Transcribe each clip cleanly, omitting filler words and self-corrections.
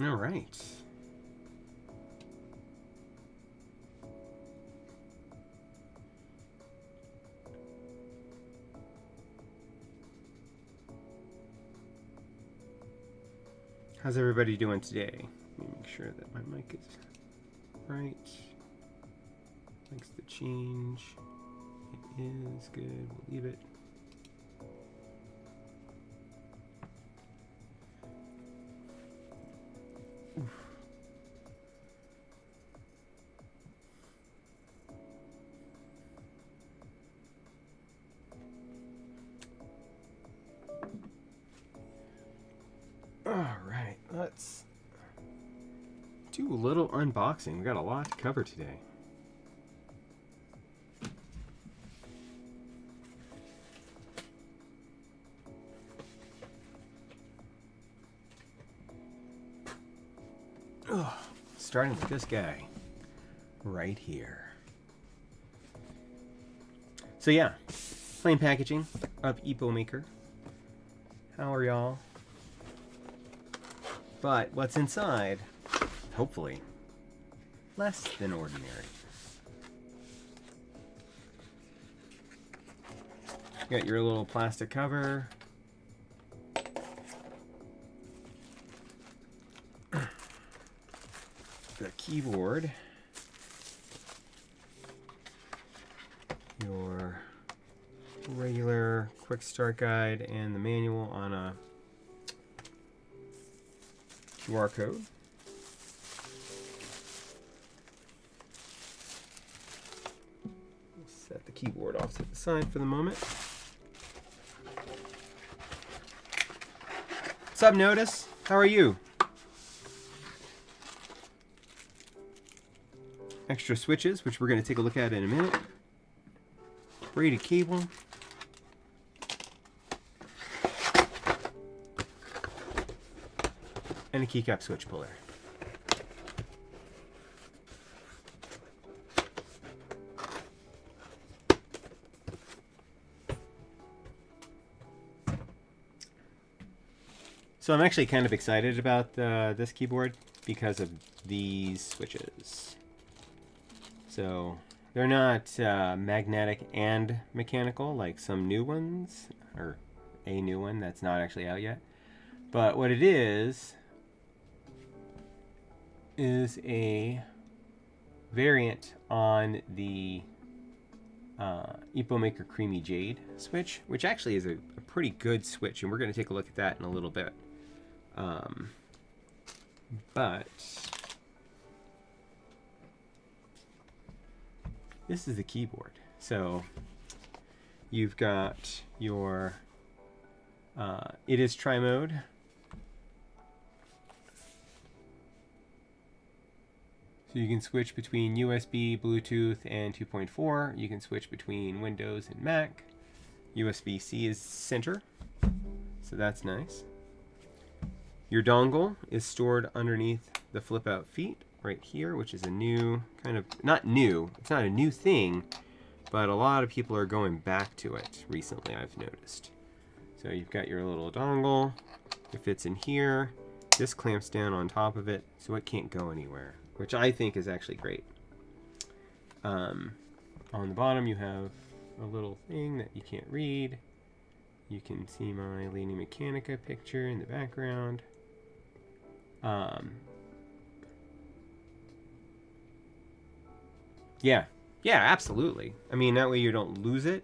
All right. How's everybody doing today? Let me make sure that my mic is right. Likes to change. It is good. We'll leave it. Oof. All right, let's do a little unboxing. We got a lot to cover today. Starting with this guy right here. So yeah, plain packaging of Epomaker. How are y'all? But what's inside, hopefully, less than ordinary. You got your little plastic cover. The keyboard, your regular quick start guide, and the manual on a QR code. We'll set the keyboard off to the side for the moment. What's up, Notice? How are you? Extra switches, which we're going to take a look at in a minute. Braided cable. And a keycap switch puller. So I'm actually kind of excited about this keyboard because of these switches. So they're not magnetic and mechanical like some new ones, or a new one that's not actually out yet. But what it is a variant on the Epomaker Creamy Jade switch, which actually is a pretty good switch, and we're going to take a look at that in a little bit. But this is the keyboard. So you've got your, it is tri-mode. So you can switch between USB, Bluetooth, and 2.4. You can switch between Windows and Mac. USB-C is center, so that's nice. Your dongle is stored underneath the flip-out feet right here, which is a new kind of, not new, it's not a new thing, but a lot of people are going back to it recently, I've noticed. So you've got your little dongle, it fits in here, this clamps down on top of it, so it can't go anywhere, which I think is actually great. On the bottom you have a little thing that you can't read. You can see my Lady Mechanica picture in the background. Yeah, absolutely. I mean, that way you don't lose it.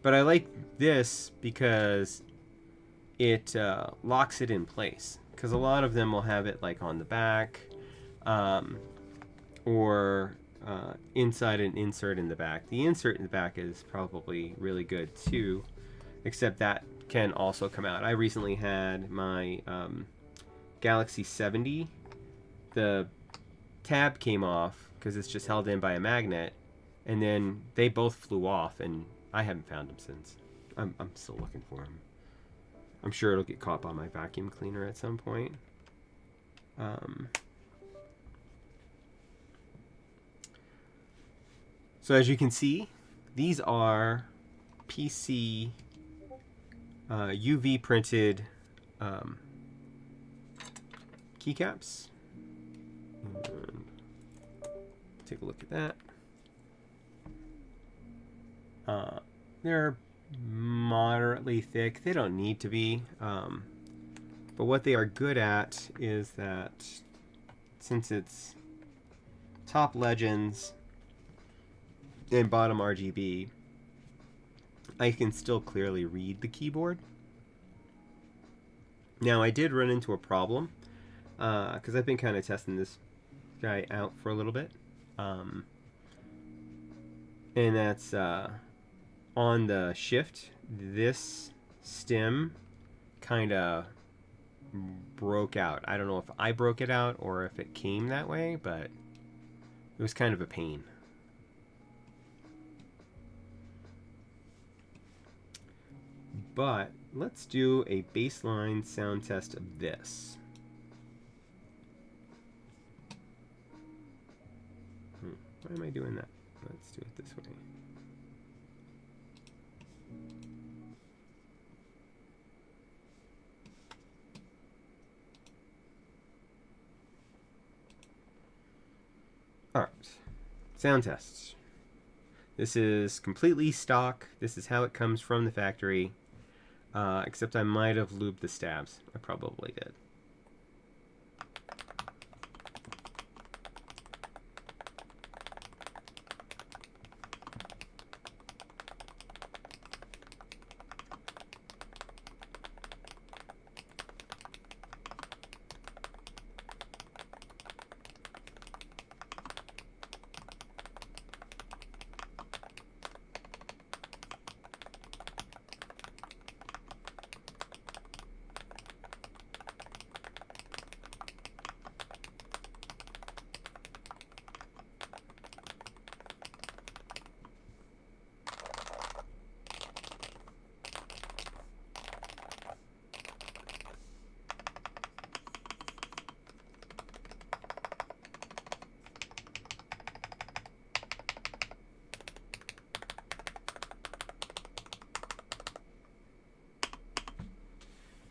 But I like this because it locks it in place. Because a lot of them will have it like on the back, or inside an insert in the back. The insert in the back is probably really good too, except that can also come out. I recently had my Galaxy 70. The tab came off because it's just held in by a magnet, and then they both flew off, and I haven't found them since. I'm still looking for them. I'm sure it'll get caught by my vacuum cleaner at some point. So as you can see, these are PC UV printed keycaps. And take a look at that. They're moderately thick. They don't need to be. But what they are good at is that since it's top Legends and bottom RGB, I can still clearly read the keyboard. Now I did run into a problem because I've been kind of testing this guy out for a little bit, and that's on the shift. This stem kind of broke out. I don't know if I broke it out or if it came that way, but it was kind of a pain. But let's do a baseline sound test of this. Why am I doing that? Let's do it this way. Alright, sound tests. This is completely stock. This is how it comes from the factory. Except I might have lubed the stabs. I probably did.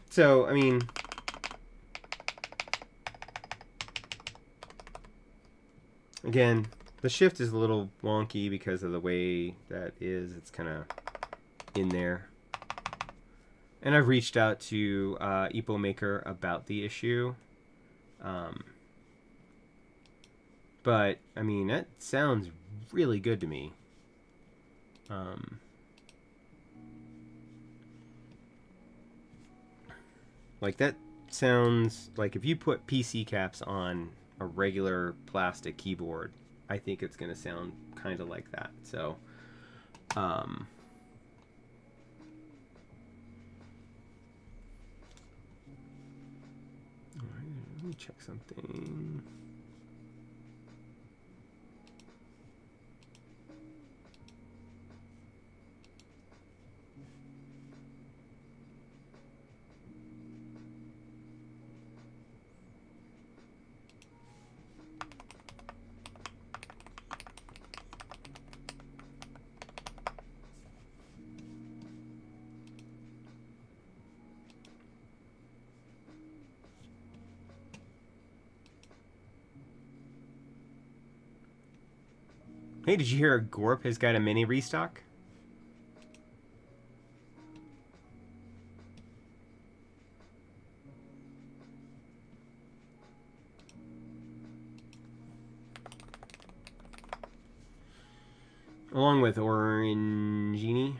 So, I mean, again, the shift is a little wonky because of the way that is. It's kind of in there. And I've reached out to Epomaker about the issue. But, I mean, that sounds really good to me. Like, that sounds like if you put PC caps on a regular plastic keyboard, I think it's going to sound kind of like that. So, all right, let me check something. Hey, did you hear Gorp has got a mini restock? Along with Orangini.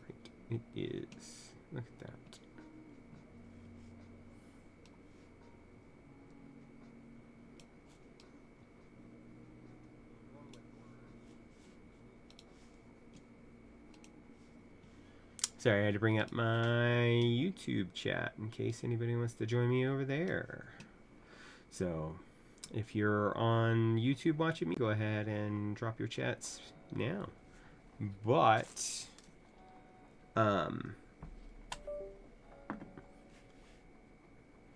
Right, it is. Look at that. Sorry, I had to bring up my YouTube chat in case anybody wants to join me over there. So, if you're on YouTube watching me, go ahead and drop your chats now. But,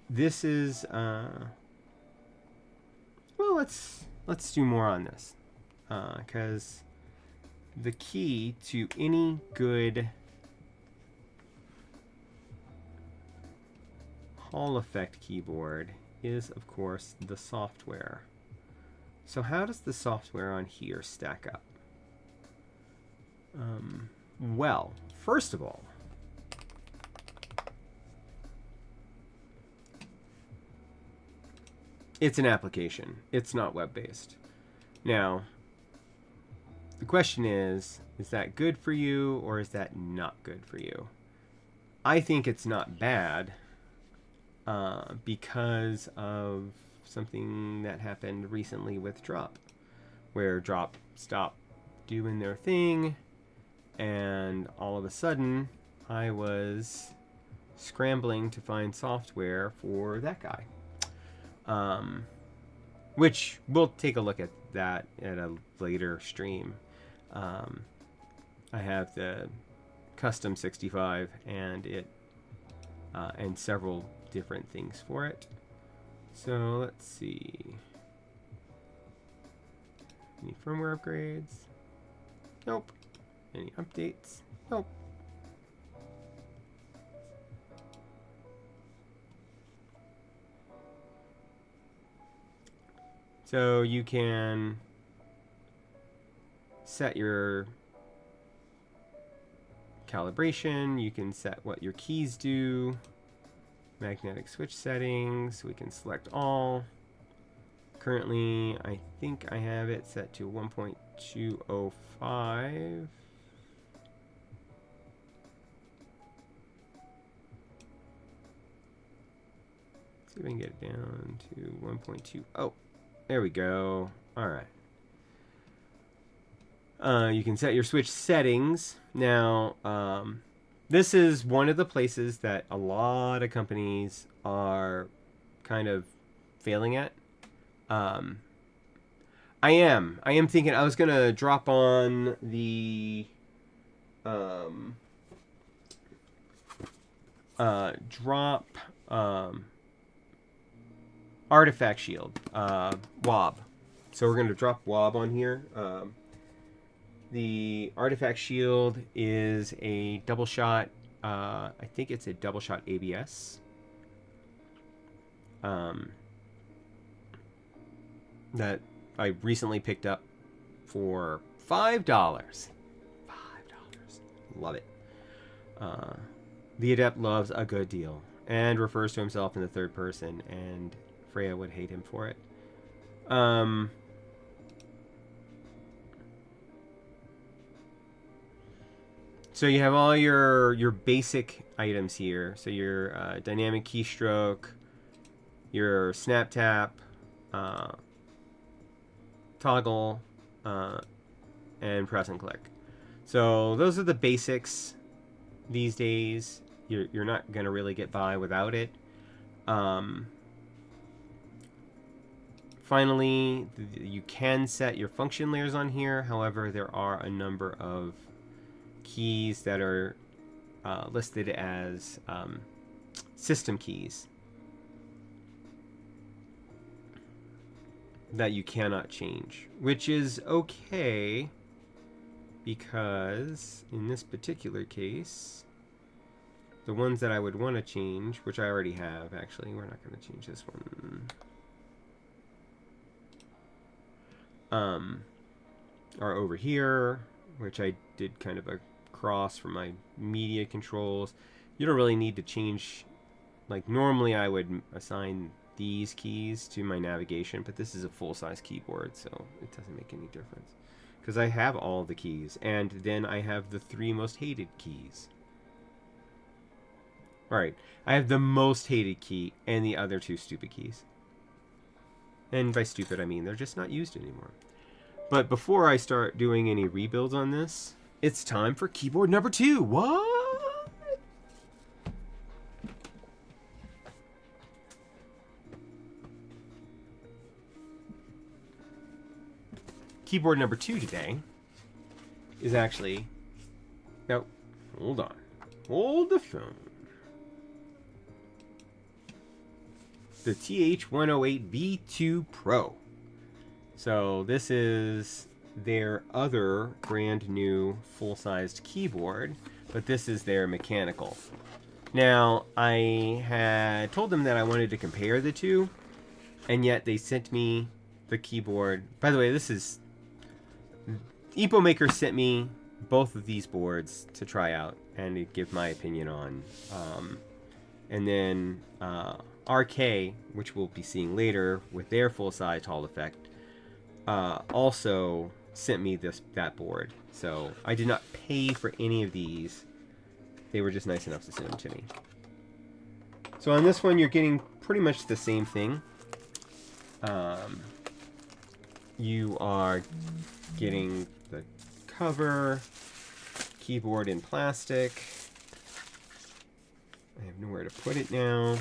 this is, well, let's do more on this, because the key to any good Hall effect keyboard is, of course, the software. So how does the software on here stack up? Well, first of all, it's an application. It's not web-based. Now, the question is that good for you or is that not good for you? I think it's not bad because of something that happened recently with Drop, where Drop stopped doing their thing, and all of a sudden I was scrambling to find software for that guy. Which we'll take a look at that at a later stream. I have the custom 65 and it and several different things for it. So let's see. Any firmware upgrades? Nope. Any updates? Nope. So you can set your calibration, you can set what your keys do, magnetic switch settings, we can select all. Currently, I think I have it set to 1.205. See if I can get it down to 1.2. Oh, there we go. All right. You can set your switch settings. Now, this is one of the places that a lot of companies are kind of failing at. I am thinking I was going to drop on the Artifact Shield, WOB. So we're going to drop WOB on here. The Artifact Shield is a double shot, I think it's a double shot ABS. That I recently picked up for $5. $5. Love it. The Adept loves a good deal and refers to himself in the third person, and Freya would hate him for it. So you have all your basic items here. So your dynamic keystroke, your snap tap, toggle, and press and click. So those are the basics these days. You're not gonna really get by without it. Finally, you can set your function layers on here. However, there are a number of keys that are listed as system keys that you cannot change, which is okay, because in this particular case, the ones that I would want to change, which I already have, actually, we're not going to change this one, are over here, which I did kind of a cross for my media controls. You don't really need to change, like normally I would assign these keys to my navigation, but this is a full-size keyboard, so it doesn't make any difference because I have all the keys, and then I have the 3 most hated keys. Alright, I have the most hated key and the other 2 stupid keys. And by stupid I mean they're just not used anymore. But before I start doing any rebuilds on this, it's time for keyboard number 2. What? Keyboard number 2 today is actually... No, hold on. Hold the phone. The TH108V2 Pro. So this is their other brand new full-sized keyboard, but this is their mechanical. Now, I had told them that I wanted to compare the two, and yet they sent me the keyboard. By the way, this is... Epomaker sent me both of these boards to try out and to give my opinion on. And then RK, which we'll be seeing later with their full-size Hall effect, also sent me that board. So I did not pay for any of these. They were just nice enough to send them to me. So on this one, you're getting pretty much the same thing. You are getting the cover, keyboard in plastic. I have nowhere to put it now.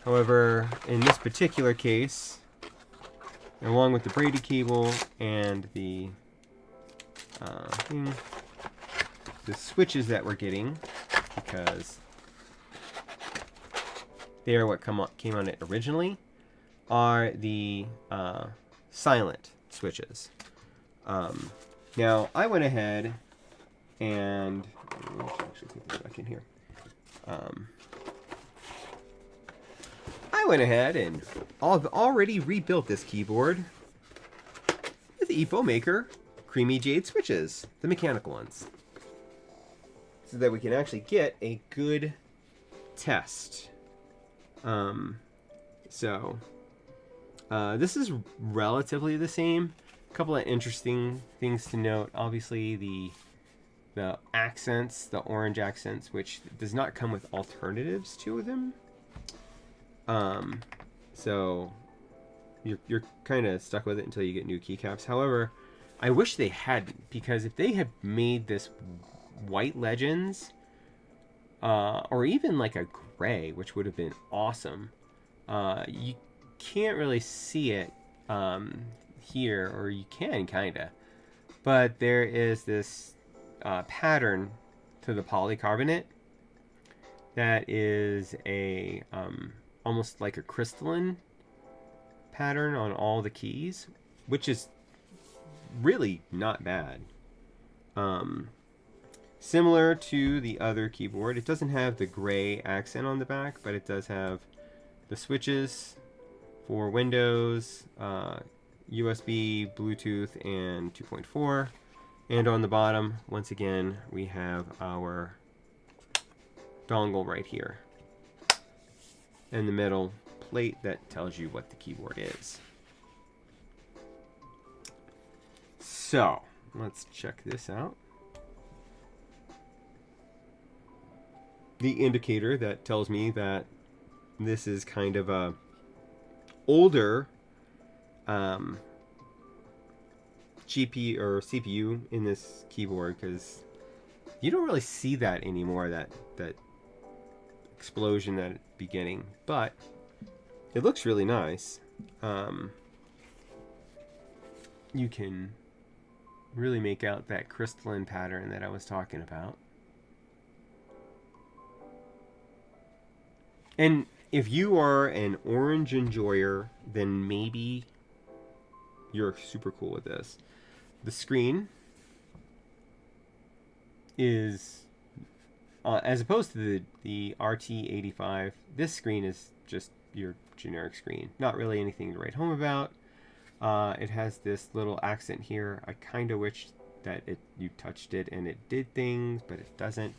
However, in this particular case, along with the braided cable and the switches that we're getting, because they are what came on it originally, are the silent switches. Now, I went ahead and actually put this back in here. I went ahead and I've already rebuilt this keyboard with Epomaker Creamy Jade switches, the mechanical ones, so that we can actually get a good test. This is relatively the same. A couple of interesting things to note. Obviously, the accents, the orange accents, which does not come with alternatives to them. So you're kind of stuck with it until you get new keycaps. However, I wish they hadn't, because if they had made this white Legends, or even like a gray, which would have been awesome. You can't really see it here, or you can kinda, but there is this pattern to the polycarbonate that is a almost like a crystalline pattern on all the keys, which is really not bad. Similar to the other keyboard, it doesn't have the gray accent on the back, but it does have the switches for Windows, USB, Bluetooth, and 2.4. And on the bottom, once again, we have our dongle right here. And the metal plate that tells you what the keyboard is. So, let's check this out. The indicator that tells me that this is kind of a older GPU or CPU in this keyboard, because you don't really see that anymore, that explosion at the beginning, but it looks really nice. You can really make out that crystalline pattern that I was talking about. And if you are an orange enjoyer, then maybe you're super cool with this. The screen is, as opposed to the RT85, this screen is just your generic screen. Not really anything to write home about. It has this little accent here. I kind of wish that you touched it and it did things, but it doesn't.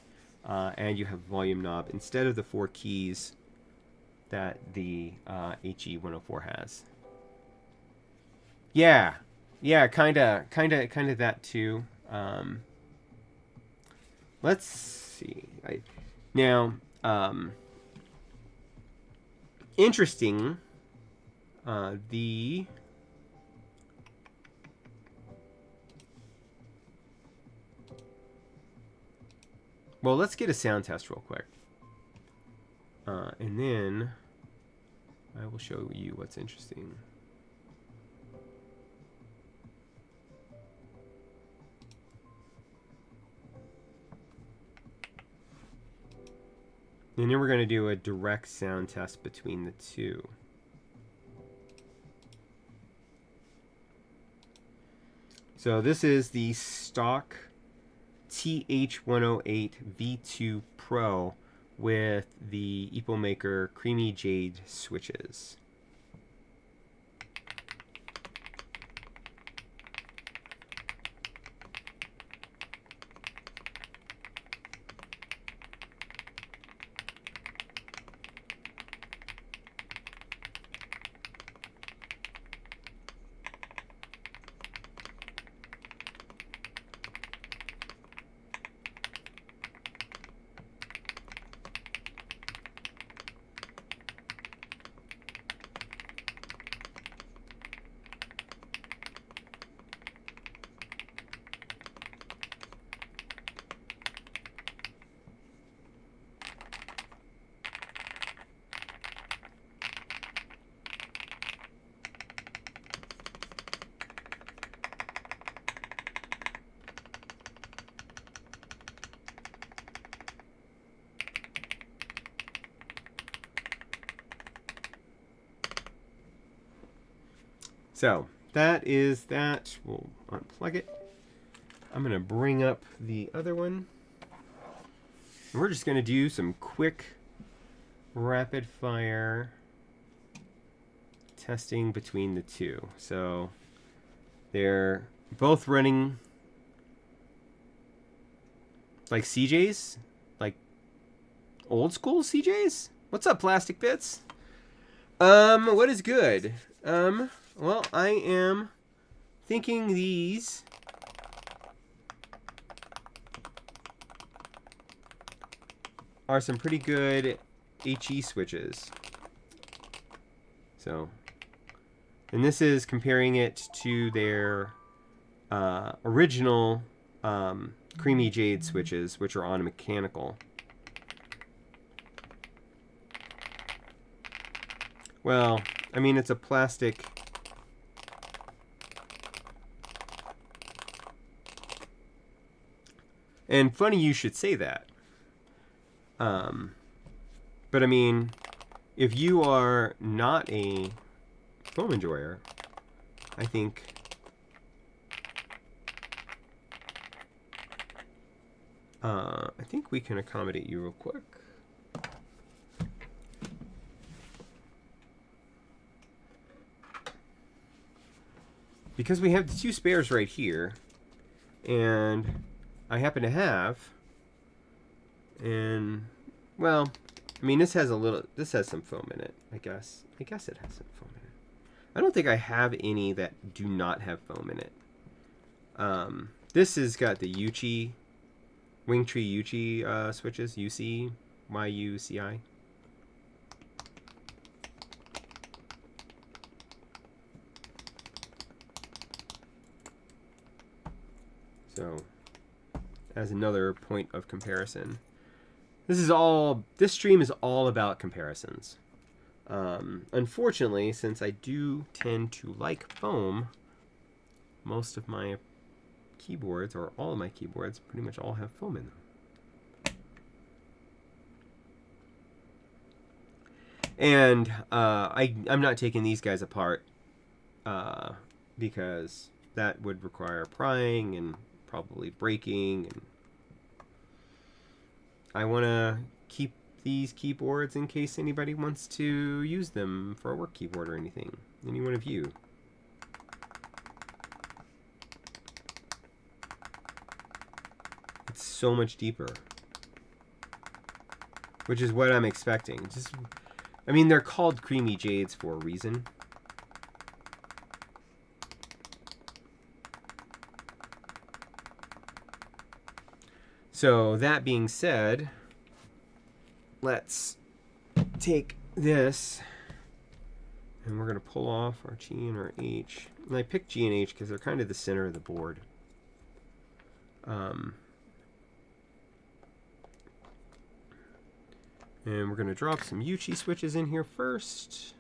And you have a volume knob instead of the 4 keys that the HE104 has. Yeah, kind of that too. Let's see. Interesting. Well, let's get a sound test real quick. And then I will show you what's interesting. And then we're going to do a direct sound test between the two. So this is the stock TH108 V2 Pro with the Epomaker Creamy Jade switches. So that is that. We'll unplug it. I'm going to bring up the other one. And we're just going to do some quick rapid fire testing between the two. So they're both running like CJs, like old school CJs. What's up, Plastic Bits? What is good? Well, I am thinking these are some pretty good HE switches. So, and this is comparing it to their original Creamy Jade switches, which are on a mechanical. Well, I mean, it's a plastic. And funny you should say that. But I mean, if you are not a foam enjoyer, I think we can accommodate you real quick. Because we have the two spares right here, and I happen to have, and well, I mean, this has some foam in it, I guess it has some foam in it. I don't think I have any that do not have foam in it. This has got the Uchi, Wingtree Uchi switches, UC, YUCI. So, as another point of comparison, this stream is all about comparisons. Unfortunately, since I do tend to like foam, most of my keyboards, or all of my keyboards, pretty much all have foam in them. And I'm not taking these guys apart because that would require prying and probably breaking, and I want to keep these keyboards in case anybody wants to use them for a work keyboard or anything. Any one of you. It's so much deeper, which is what I'm expecting. I mean, they're called Creamy Jades for a reason. So that being said, let's take this and we're going to pull off our G and our H. And I picked G and H because they're kind of the center of the board. And we're going to drop some Uchi switches in here first.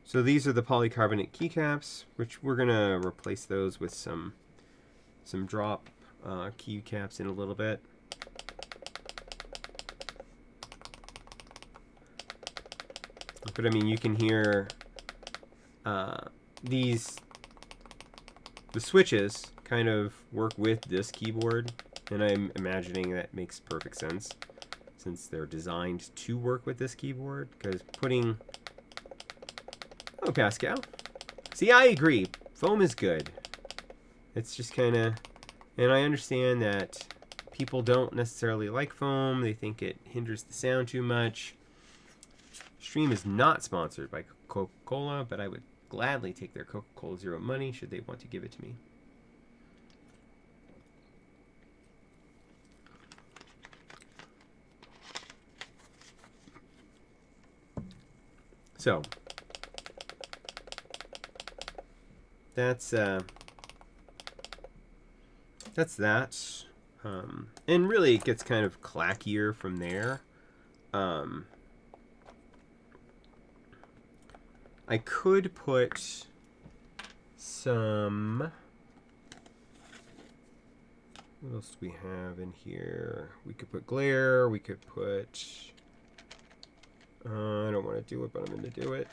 So these are the polycarbonate keycaps, which we're going to replace those with some drop keycaps in a little bit. But I mean, you can hear the switches kind of work with this keyboard, and I'm imagining that makes perfect sense since they're designed to work with this keyboard. Because putting... Oh, Pascal. See, I agree. Foam is good. It's just kind of... And I understand that people don't necessarily like foam. They think it hinders the sound too much. Stream is not sponsored by Coca-Cola, but I would gladly take their Coca-Cola Zero money should they want to give it to me. So that's that. And really it gets kind of clackier from there. I could put some... What else do we have in here? We could put glare. We could put... I don't want to do it, but I'm going to do it.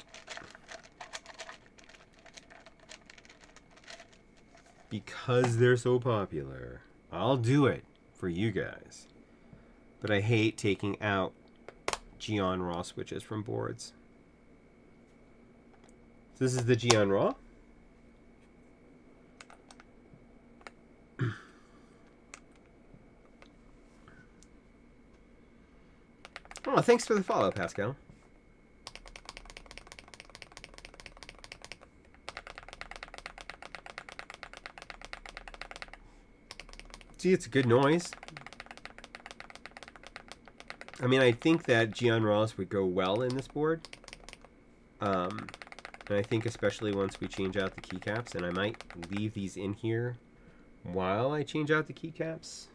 Because they're so popular, I'll do it for you guys. But I hate taking out Geon Raw switches from boards. So this is the Geon Raw. Oh, thanks for the follow, Pascal. See, it's a good noise. I mean, I think that Geon Raws would go well in this board. And I think especially once we change out the keycaps, and I might leave these in here while I change out the keycaps.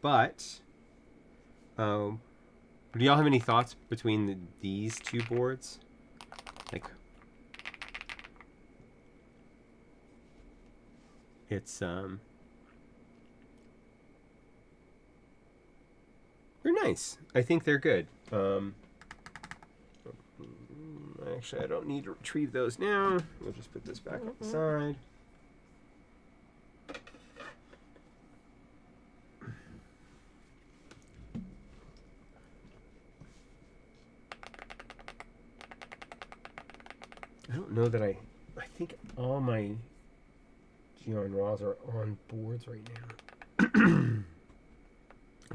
But, do y'all have any thoughts between these two boards? Like, it's, they're nice. I think they're good. Actually, I don't need to retrieve those now. We'll just put this back on the side. I don't know that I think all my Geon Raws are on boards right now.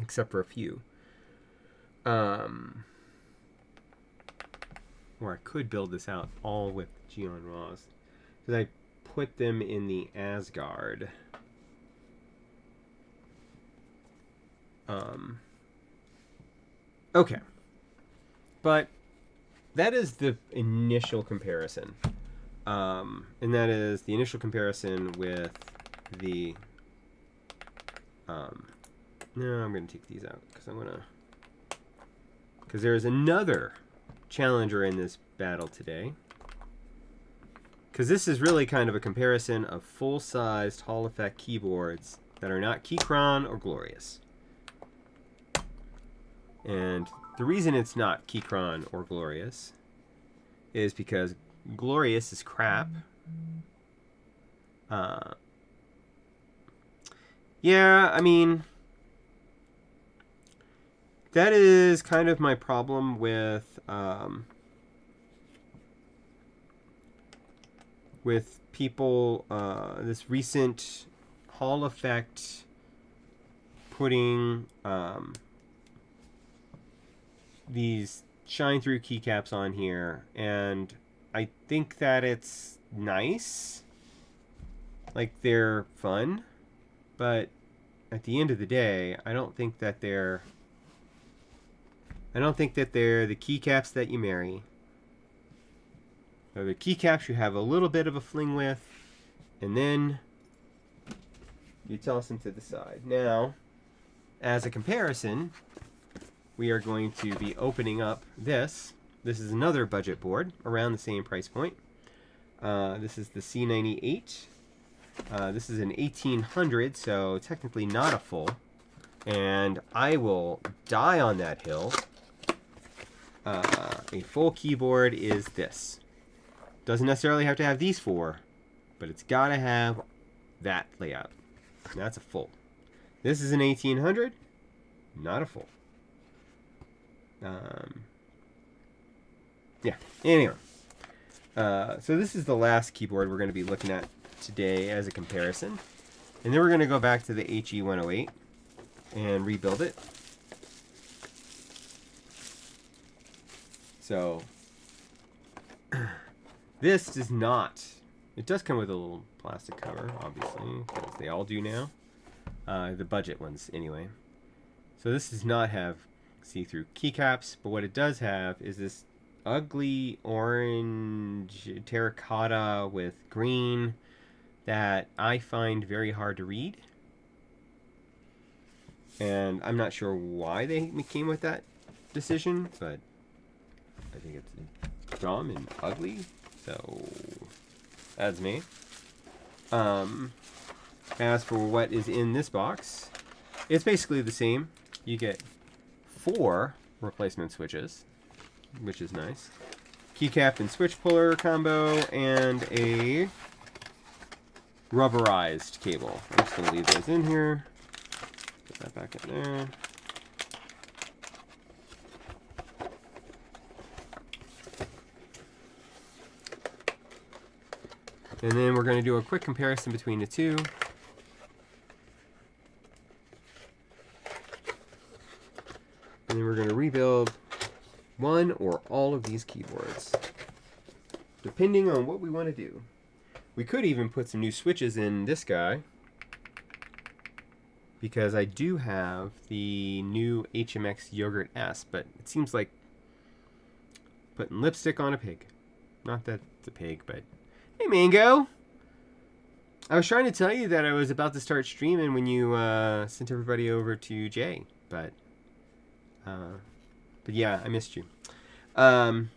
Except for a few. Or I could build this out all with Geon Raws. Because I put them in the Asgard. Okay. But that is the initial comparison. And that is the initial comparison with the... no, I'm going to take these out because I want to... Because there is another challenger in this battle today. Because this is really kind of a comparison of full-sized Hall Effect keyboards that are not Keychron or Glorious. And the reason it's not Keychron or Glorious is because Glorious is crap. Yeah, I mean... That is kind of my problem with people, this recent Hall Effect putting these shine-through keycaps on here, and I think that it's nice, like they're fun, but at the end of the day, I don't think that they're the keycaps that you marry. They're the keycaps you have a little bit of a fling with, and then you toss them to the side. Now, as a comparison, we are going to be opening up this. This is another budget board around the same price point. This is the C98. This is an 1800, so technically not a full. And I will die on that hill a full keyboard is this. Doesn't necessarily have to have these four, but it's got to have that layout. That's a full. This is an 1800, not a full. Yeah, anyway. So this is the last keyboard we're going to be looking at today as a comparison. And then we're going to go back to the HE108 and rebuild it. So this does not, it does come with a little plastic cover, obviously, because they all do now. The budget ones, anyway. So this does not have see-through keycaps, but what it does have is this ugly orange terracotta with green that I find very hard to read. And I'm not sure why they came with that decision, but I think it's dumb and ugly, so that's me. As for what is in this box, it's basically the same. You get 4 replacement switches, which is nice. Keycap and switch puller combo, and a rubberized cable. I'm just going to leave those in here. Put that back in there. And then we're going to do a quick comparison between the two. And then we're going to rebuild one or all of these keyboards, depending on what we want to do. We could even put some new switches in this guy, because I do have the new HMX Yogurt S, but it seems like putting lipstick on a pig. Not that it's a pig, but hey, Mango! I was trying to tell you that I was about to start streaming when you sent everybody over to Jay, but yeah, I missed you. So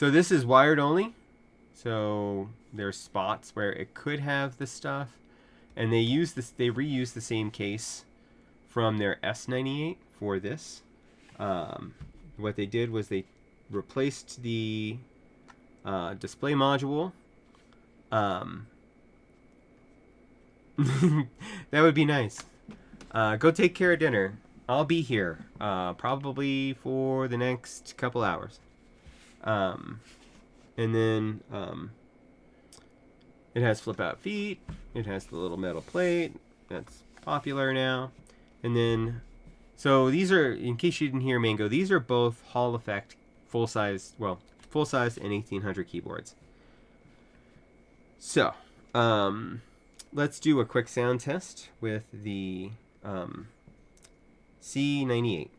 this is wired only. So there's spots where it could have this stuff, and they reuse the same case from their S98 for this. What they did was they replaced the display module. That would be nice. Go take care of dinner. I'll be here probably for the next couple hours. And then it has flip out feet. It has the little metal plate. That's popular now. And then, so these are, in case you didn't hear Mango, these are both Hall Effect full-size and 1800 keyboards. So, let's do a quick sound test with the C98.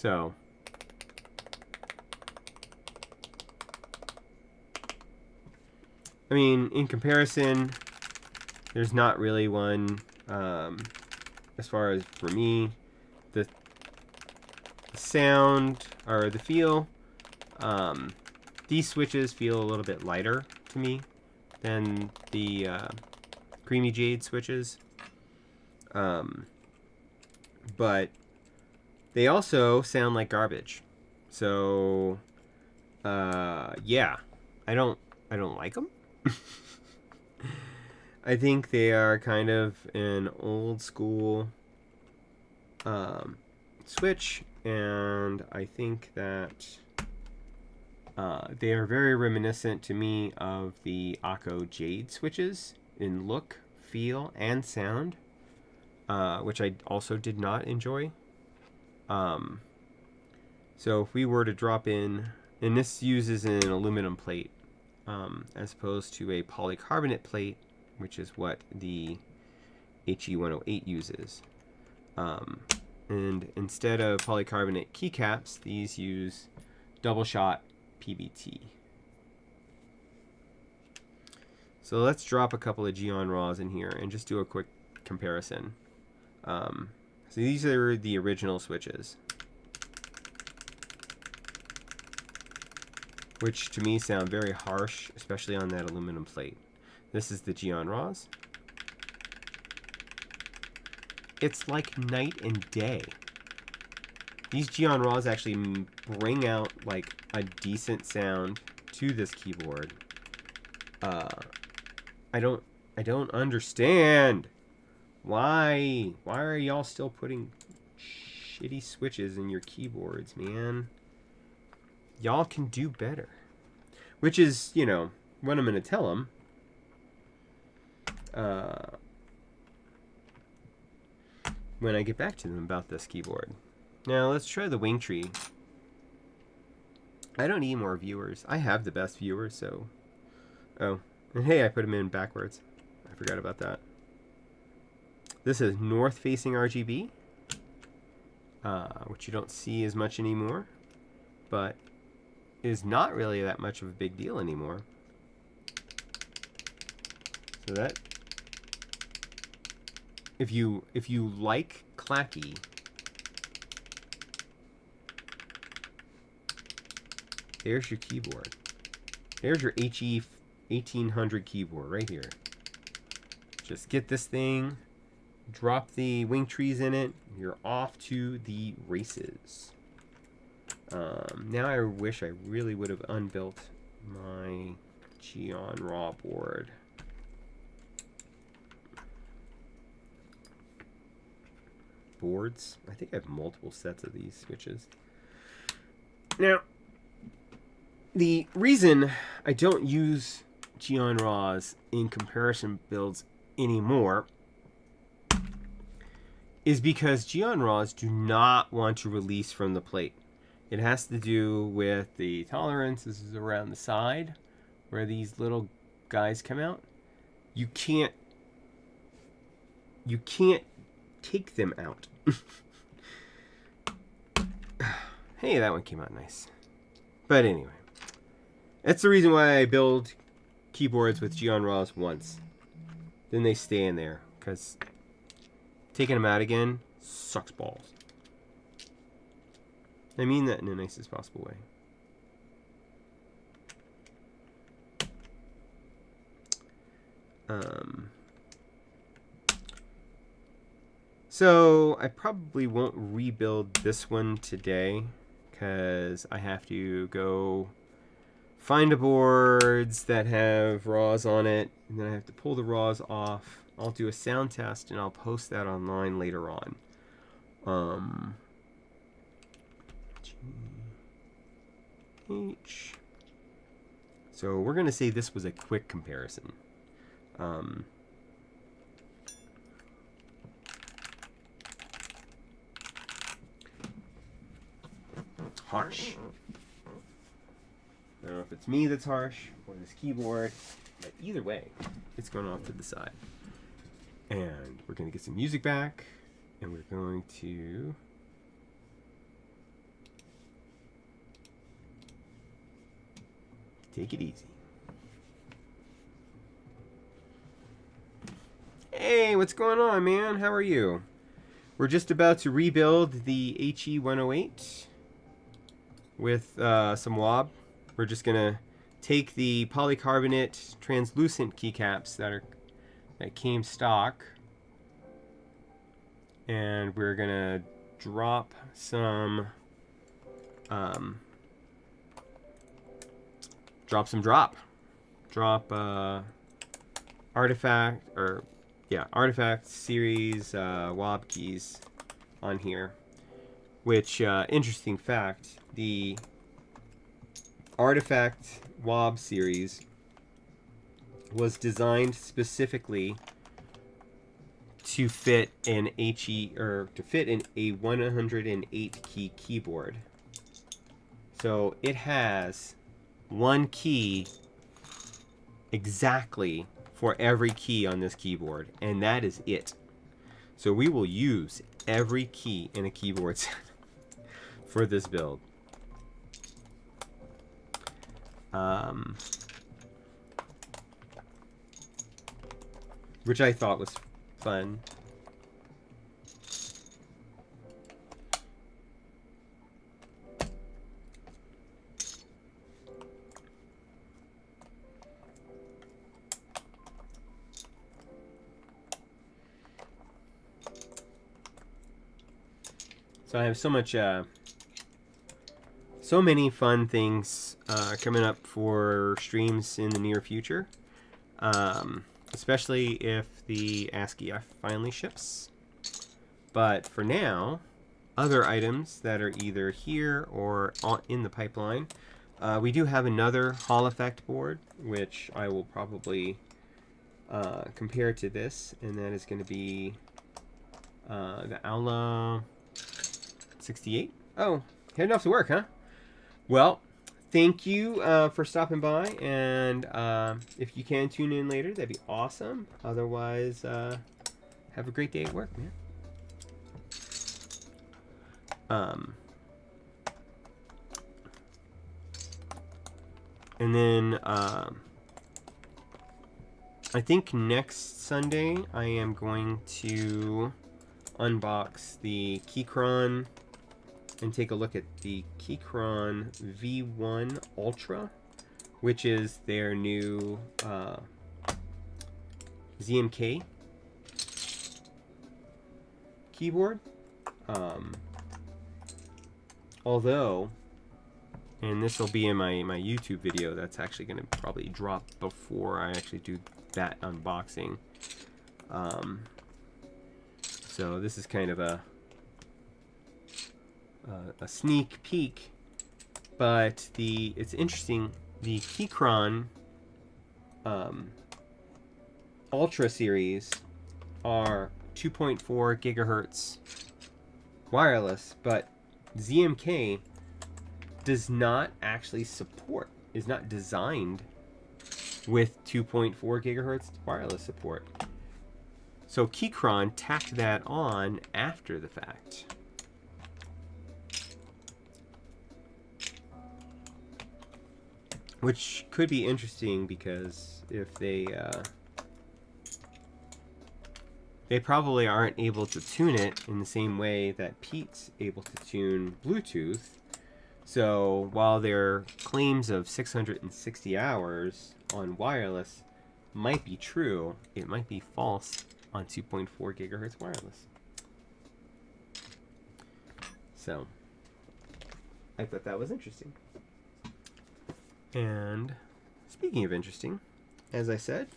So, I mean, in comparison, there's not really one, as far as for me, the sound, or the feel, these switches feel a little bit lighter to me than the Creamy Jade switches, but they also sound like garbage. So, yeah, I don't like them. I think they are kind of an old school switch, and I think that they are very reminiscent to me of the Akko Jade switches in look, feel, and sound, which I also did not enjoy. So if we were to drop in, and this uses an aluminum plate as opposed to a polycarbonate plate, which is what the HE108 uses. And instead of polycarbonate keycaps, these use double shot PBT. So let's drop a couple of Geon Raws in here and just do a quick comparison. So these are the original switches, which to me sound very harsh, especially on that aluminum plate. This is the Geon Raws. It's like night and day. These Geon Raws actually bring out like a decent sound to this keyboard. I don't understand why are y'all still putting shitty switches in your keyboards, man? Y'all can do better. Which is, you know, what I'm gonna tell them. When I get back to them about this keyboard. Now let's try the wing tree. I don't need more viewers. I have the best viewers, so. Oh, and hey, I put them in backwards. I forgot about that. This is north facing RGB, which you don't see as much anymore, but is not really that much of a big deal anymore. So that, if you like clacky, there's your keyboard. There's your HE 1800 keyboard right here. Just get this thing, drop the wing trees in it, you're off to the races. Now I wish I really would have unbuilt my Geon Raw board. Boards? I think I have multiple sets of these switches. Now, the reason I don't use Geon Raws in comparison builds anymore is because Geon Raws do not want to release from the plate. It has to do with the tolerances around the side where these little guys come out. You can't take them out. Hey, that one came out nice. But anyway, that's the reason why I build keyboards with Geon Raws once. Then they stay in there, because taking them out again sucks balls. I mean that in the nicest possible way. So I probably won't rebuild this one today because I have to go find the boards that have raws on it, and then I have to pull the raws off. I'll do a sound test and I'll post that online later on. So we're gonna say this was a quick comparison. Harsh. I don't know if it's me that's harsh or this keyboard, but either way, it's going off to the side. And we're going to get some music back, and we're going to take it easy. Hey, what's going on, man? How are you? We're just about to rebuild the HE108 with some WOB. We're just gonna take the polycarbonate translucent keycaps that came stock, and we're gonna drop some artifact series WOB keys on here, Which, interesting fact, the Artifact WOB series was designed specifically to fit an a 108 key keyboard. So it has one key exactly for every key on this keyboard, and that is it. So we will use every key in a keyboard set for this build. Which I thought was fun. So I have so many fun things coming up for streams in the near future, especially if the ASCII finally ships. But for now, other items that are either here or in the pipeline, we do have another Hall Effect board, which I will probably compare to this, and that is going to be the Aula 68. Oh, heading off to work, huh? Well, thank you for stopping by, and if you can tune in later, that'd be awesome. Otherwise, have a great day at work, man. And then I think next Sunday I am going to unbox the Keychron and take a look at the Keychron V1 Ultra, which is their new ZMK keyboard. Although, and this will be in my YouTube video that's actually going to probably drop before I actually do that unboxing. So this is kind of a sneak peek, but it's interesting. The Keychron Ultra series are 2.4 gigahertz wireless, but ZMK does not actually support, is not designed with 2.4 gigahertz wireless support. So Keychron tacked that on after the fact. Which could be interesting because if they probably aren't able to tune it in the same way that Pete's able to tune Bluetooth. So while their claims of 660 hours on wireless might be true, it might be false on 2.4 gigahertz wireless. So I thought that was interesting. And speaking of interesting, as I said,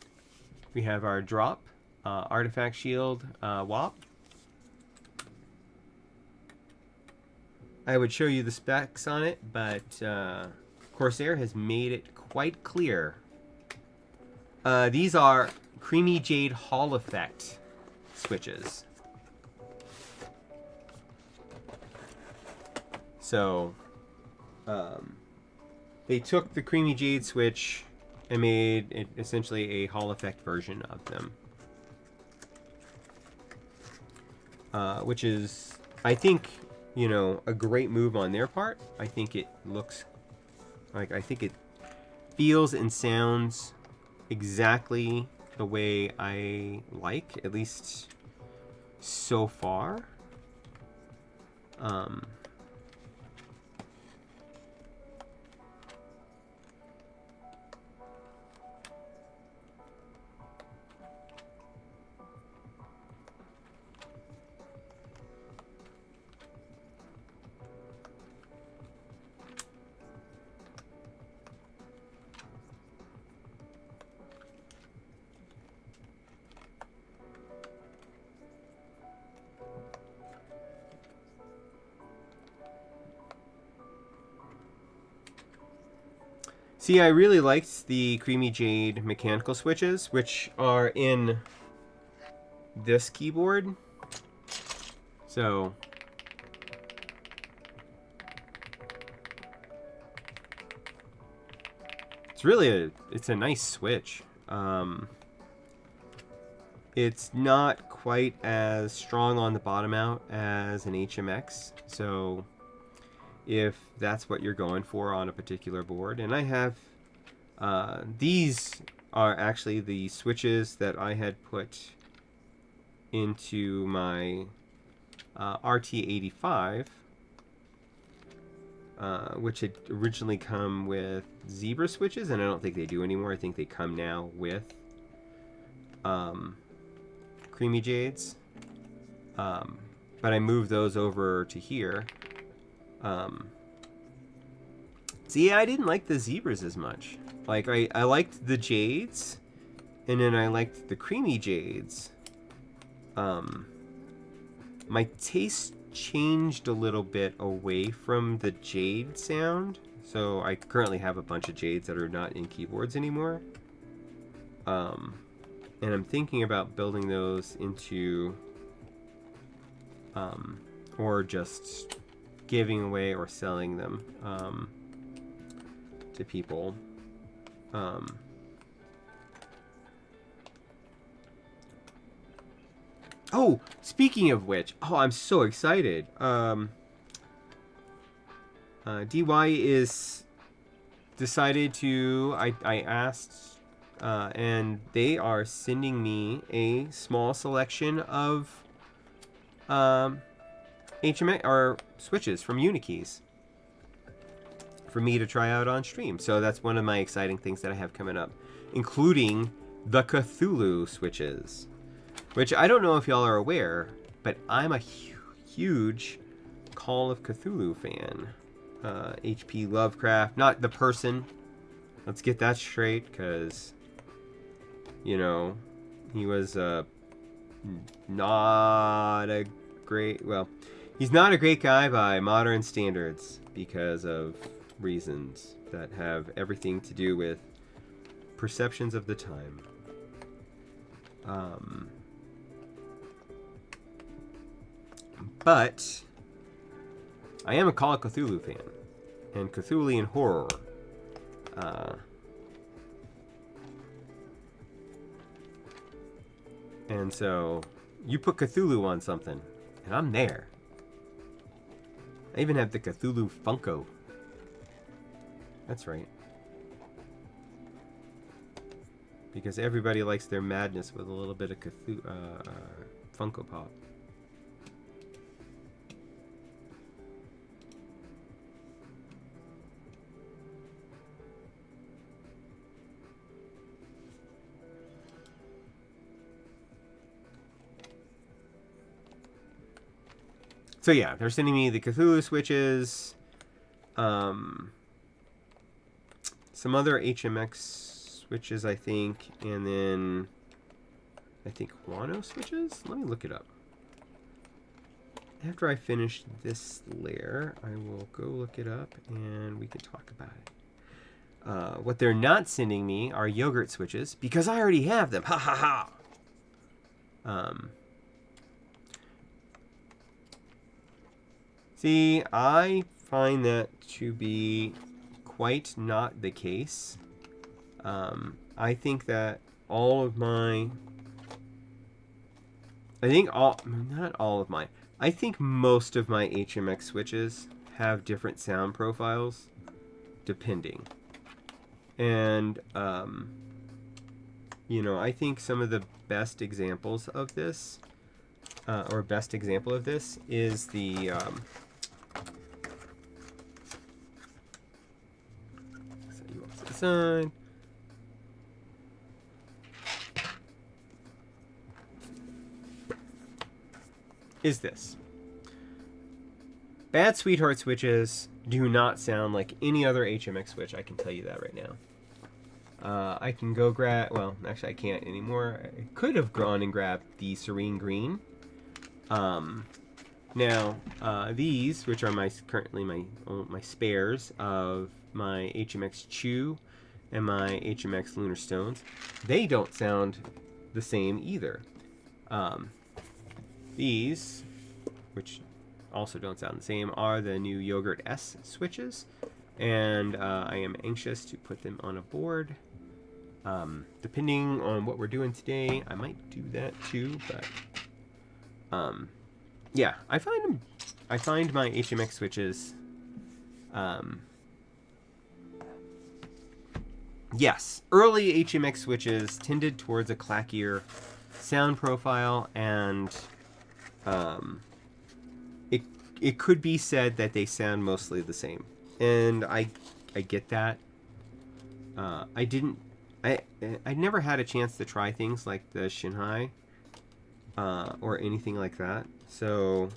we have our drop Artifact Shield WOP. I would show you the specs on it, but Corsair has made it quite clear. These are Creamy Jade Hall Effect switches. So they took the Creamy Jade switch and made it essentially a Hall Effect version of them. Which is, I think, you know, a great move on their part. I think it looks like, I think it feels and sounds exactly the way I like, at least so far. See, I really liked the Creamy Jade mechanical switches, which are in this keyboard. So it's really it's a nice switch. It's not quite as strong on the bottom out as an HMX, so if that's what you're going for on a particular board. And I have these are actually the switches that I had put into my RT85, which had originally come with zebra switches, and I don't think they do anymore. I think they come now with Creamy Jades, but I moved those over to here. See, I didn't like the zebras as much. Like, I liked the jades, and then I liked the Creamy Jades. My taste changed a little bit away from the jade sound, so I currently have a bunch of jades that are not in keyboards anymore. And I'm thinking about building those into, or just giving away or selling them to people. Oh, speaking of which, oh, I'm so excited. DY is decided to, I asked, and they are sending me a small selection of HMX or switches from Unikeys for me to try out on stream. So that's one of my exciting things that I have coming up, including the Cthulhu switches, which I don't know if y'all are aware, but I'm a huge Call of Cthulhu fan. H.P. Lovecraft, not the person. Let's get that straight, because, you know, he was not a great, well, he's not a great guy by modern standards because of reasons that have everything to do with perceptions of the time. But I am a Call of Cthulhu fan, and Cthulian horror. And so, you put Cthulhu on something, and I'm there. I even have the Cthulhu Funko. That's right. Because everybody likes their madness with a little bit of Cthulhu, Funko Pop. So yeah, they're sending me the Cthulhu switches, some other HMX switches, I think, and then I think Wano switches? Let me look it up. After I finish this layer, I will go look it up and we can talk about it. What they're not sending me are yogurt switches, because I already have them. Ha ha ha! See, I find that to be quite not the case. I think that all of my... not all of my... I think most of my HMX switches have different sound profiles, depending. And, you know, I think some of the best examples of this, or best example of this, is the... side. Is this. Bad Sweetheart switches do not sound like any other HMX switch, I can tell you that right now. I can go grab, well, actually I can't anymore. I could have gone and grabbed the Serene Green. Now, these, which are currently my spares of my HMX Chew and my HMX Lunar Stones, they don't sound the same either. These, which also don't sound the same, are the new Yogurt S switches, and I am anxious to put them on a board. Depending on what we're doing today, I might do that too, but yeah, I find my HMX switches, yes, early HMX switches tended towards a clackier sound profile, and it could be said that they sound mostly the same, and I get that. I never had a chance to try things like the Shinhai or anything like that, so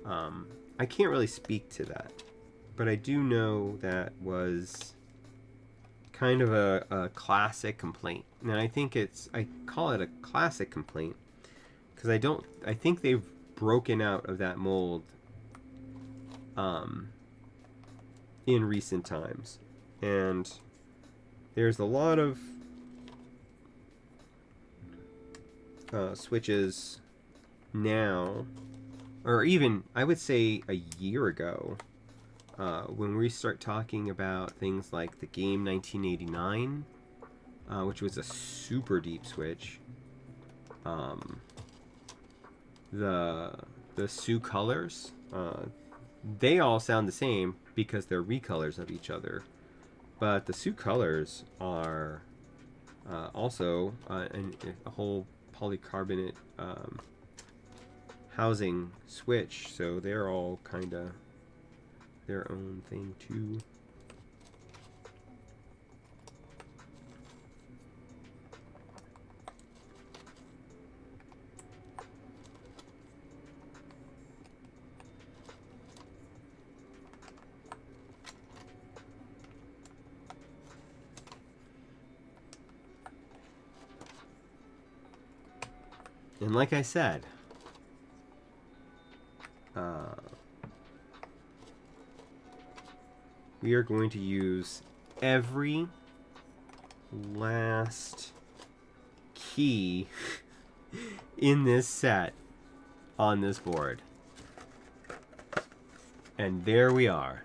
I can't really speak to that, but I do know that was kind of a classic complaint. And I think I call it a classic complaint because I think they've broken out of that mold in recent times, and there's a lot of switches now, or even I would say a year ago, when we start talking about things like the Game 1989, which was a super deep switch, the Sue colors, they all sound the same because they're recolors of each other, but the Sue colors are also a whole polycarbonate housing switch, so they're all kind of their own thing too. And like I said, we are going to use every last key in this set on this board. And there we are.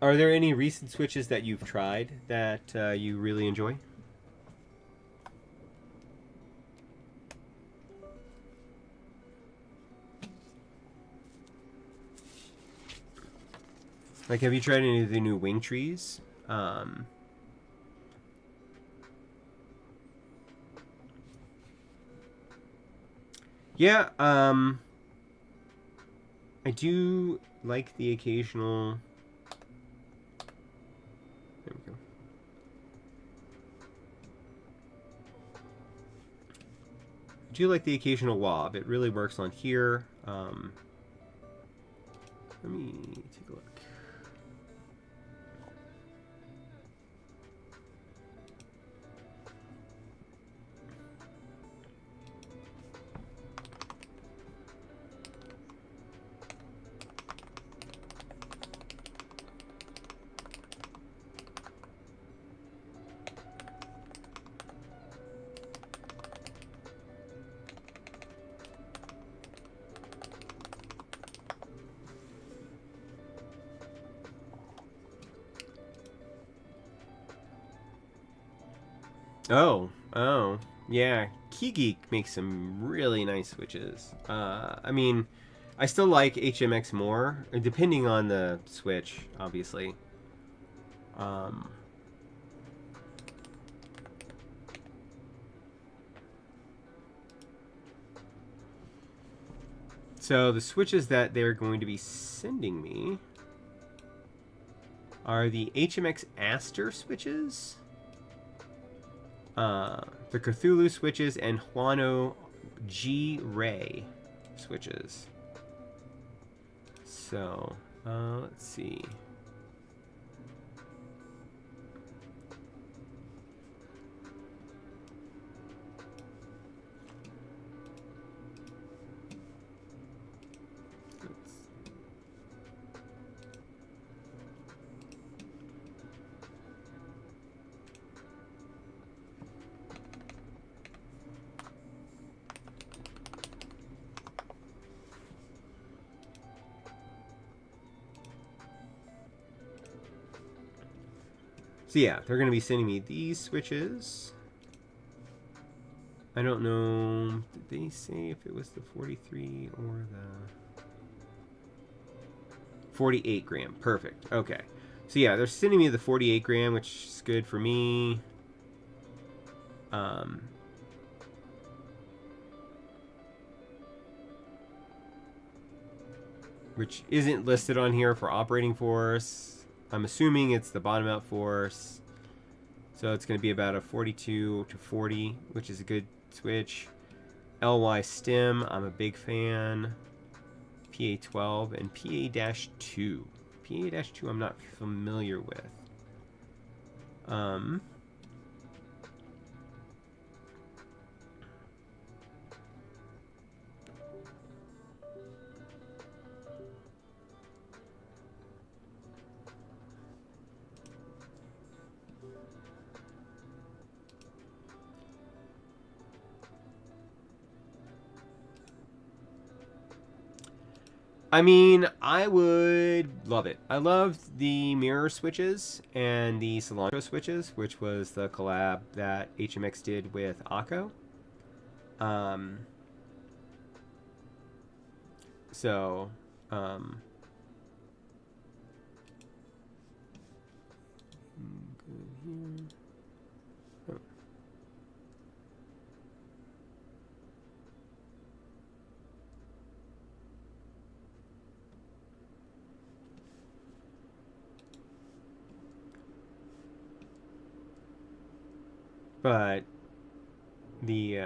Are there any recent switches that you've tried that you really enjoy? Like, have you tried any of the new wing trees? Yeah, I do like the occasional... There we go. I do like the occasional wob. It really works on here. Let me take a look. Oh, yeah. KeyGeek makes some really nice switches. I mean, I still like HMX more, depending on the switch, obviously. So the switches that they're going to be sending me are the HMX Aster switches, the Cthulhu switches, and Huano G Ray switches. So, let's see. So yeah, they're going to be sending me these switches. I don't know, did they say if it was the 43 or the 48 gram? Perfect. Okay. So yeah, they're sending me the 48 gram, which is good for me. Which isn't listed on here for operating force. I'm assuming it's the bottom out force. So it's going to be about a 42 to 40, which is a good switch. LY stem, I'm a big fan. PA12 and PA-2. PA-2 I'm not familiar with. I mean, I would love it. I loved the mirror switches and the cilantro switches, which was the collab that HMX did with Akko. So, but the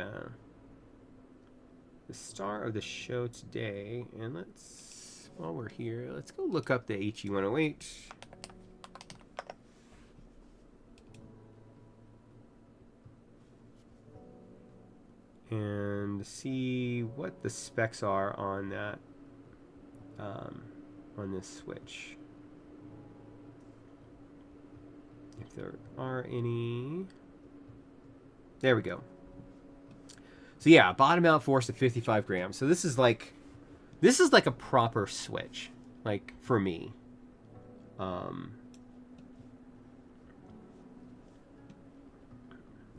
star of the show today, and let's, while we're here, let's go look up the HE108. And see what the specs are on that, on this switch. If there are any. There we go. So yeah, bottom out force of 55 grams. So this is like a proper switch, like for me.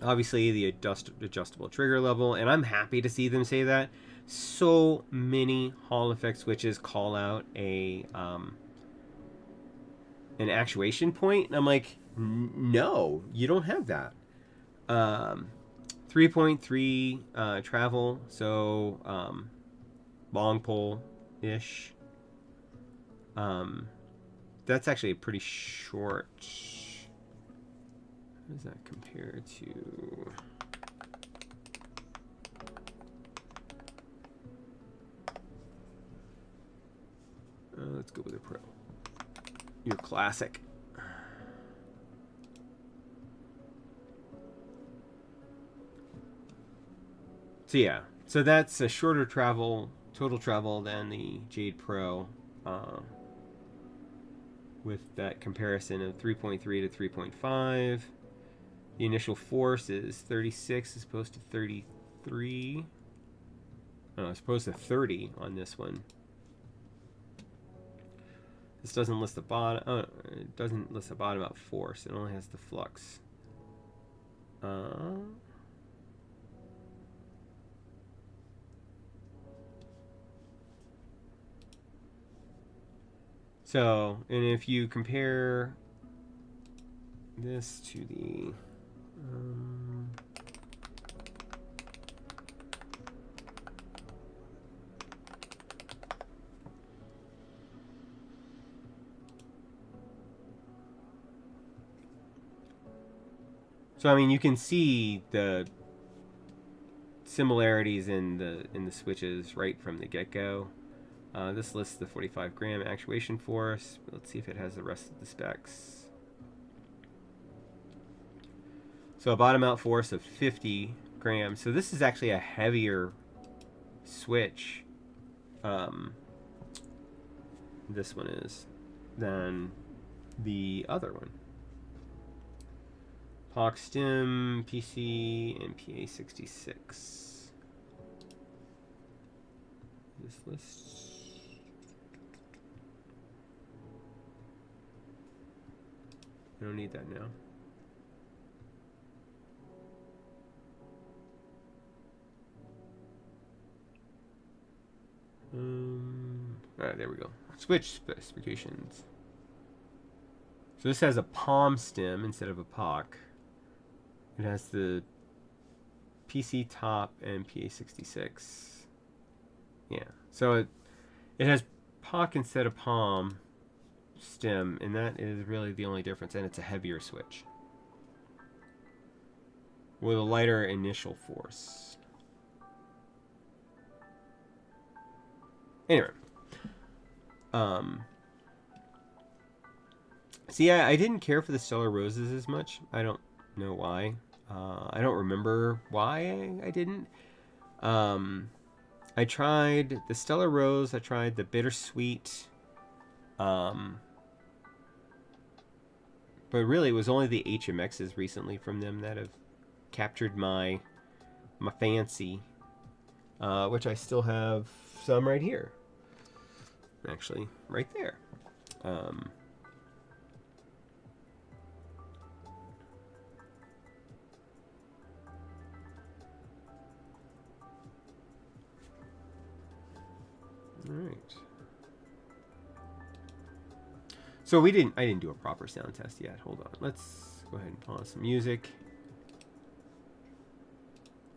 Obviously the adjustable trigger level, and I'm happy to see them say that. So many Hall effect switches call out a an actuation point, and I'm like, no, you don't have that. 3.3 travel, so long pole ish. That's actually a pretty short. How does that compare to? Let's go with a Pro. Your classic. So yeah, so that's a shorter travel, total travel than the Jade Pro, with that comparison of 3.3 to 3.5. The initial force is 36 as opposed to 33. Oh, as opposed to 30 on this one. This doesn't list the bottom. Oh, it doesn't list the bottom out force. It only has the flux. So, and if you compare this to the so I mean, you can see the similarities in the switches right from the get-go. This lists the 45 gram actuation force. Let's see if it has the rest of the specs. So a bottom out force of 50 grams. So this is actually a heavier switch. This one is than the other one. POC stem, PC, and PA66. This list. I don't need that now. Alright, there we go. Switch specifications. So this has a palm stem instead of a POC. It has the PC top and PA66. Yeah, so it has POC instead of palm stem, and that is really the only difference, and it's a heavier switch with a lighter initial force. Anyway, see, I didn't care for the Stellar Roses as much. I don't know why. I don't remember why I didn't. I tried the Stellar Rose. I tried the Bittersweet. But really, it was only the HMXs recently from them that have captured my fancy, which I still have some right here. Actually, right there. All right. So I didn't do a proper sound test yet. Hold on. Let's go ahead and pause some music.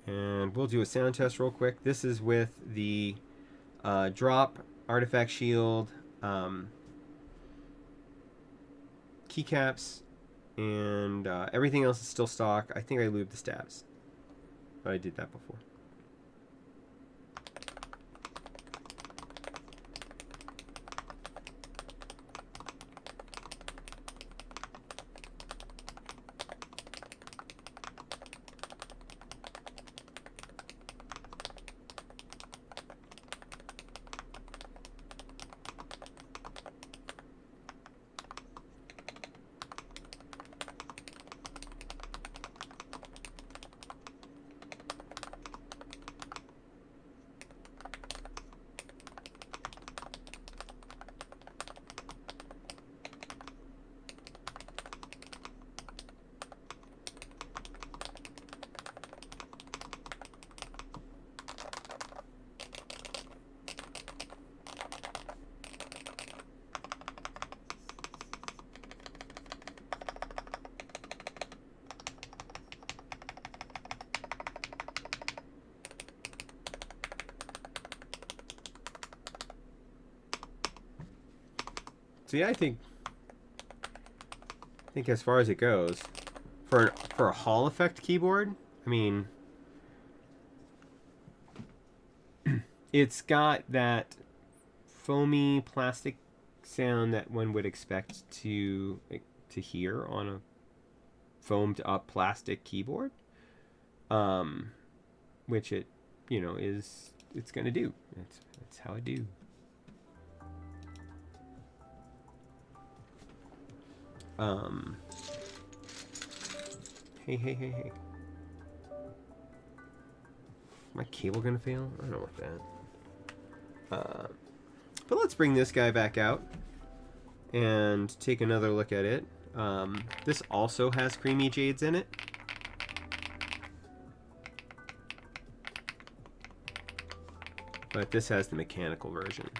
And we'll do a sound test real quick. This is with the drop, artifact shield, keycaps, and everything else is still stock. I think I lubed the stabs, but I did that before. So yeah, I think as far as it goes, for a Hall effect keyboard, I mean, it's got that foamy plastic sound that one would expect to hear on a foamed up plastic keyboard, which it it's gonna do. That's how I do. Hey. Is my cable gonna fail? I don't want that. But let's bring this guy back out and take another look at it. This also has creamy jades in it. But this has the mechanical version.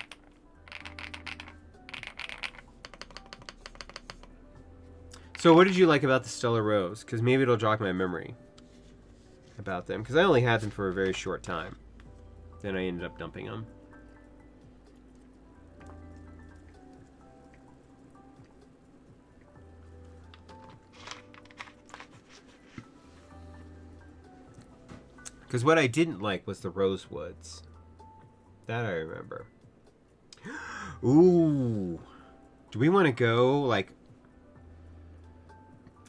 So what did you like about the Stellar Rose? Because maybe it'll jog my memory about them. Because I only had them for a very short time. Then I ended up dumping them. Because what I didn't like was the Rosewoods. That I remember. Ooh. Do we want to go, like,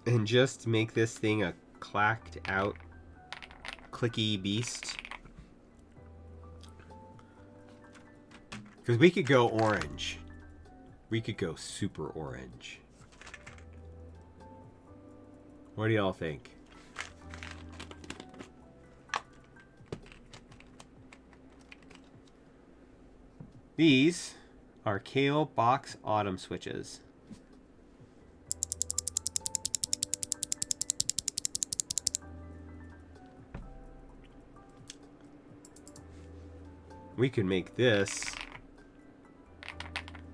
and just make this thing a clacked out, clicky beast? Because we could go orange. We could go super orange. What do y'all think? These are Kale Box Autumn switches. We could make this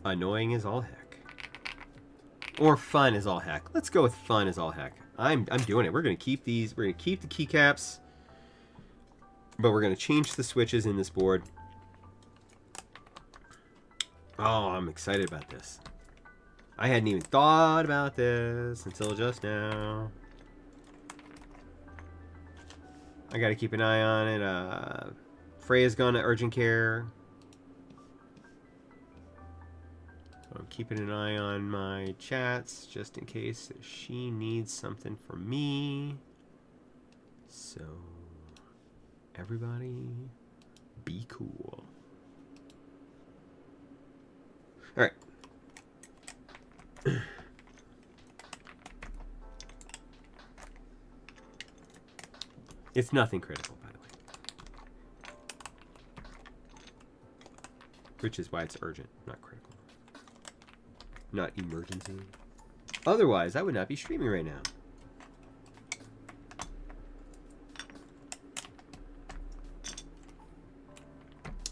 annoying as all heck. Or fun as all heck. Let's go with fun as all heck. I'm doing it. We're gonna keep these. We're gonna keep the keycaps, but we're gonna change the switches in this board. Oh, I'm excited about this. I hadn't even thought about this until just now. I gotta keep an eye on it. Freya's gone to urgent care. I'm keeping an eye on my chats just in case she needs something from me. So, everybody, be cool. All right. It's nothing critical, by the way. Which is why it's urgent, not critical. Not emergency. Otherwise, I would not be streaming right now.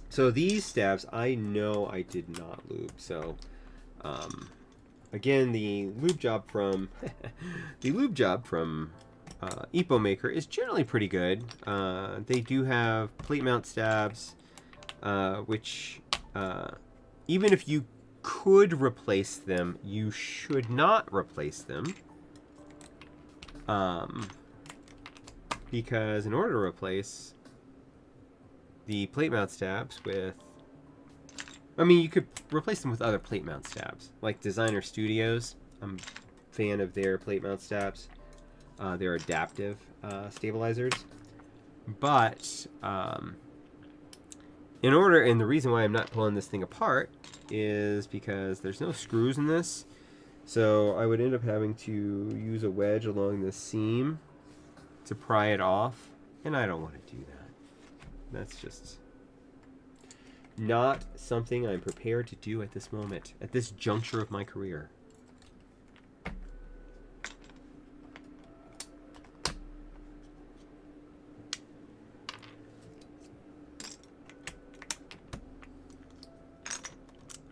So these stabs, I know I did not lube. So, again, the lube job from Epomaker is generally pretty good. They do have plate mount stabs, which even if you could replace them, you should not replace them, because in order to replace the plate mount stabs with, I mean, you could replace them with other plate mount stabs, like Designer Studios. I'm a fan of their plate mount stabs. They're adaptive stabilizers, but and the reason why I'm not pulling this thing apart is because there's no screws in this, so I would end up having to use a wedge along the seam to pry it off, and I don't want to do that. That's just not something I'm prepared to do at this moment, at this juncture of my career.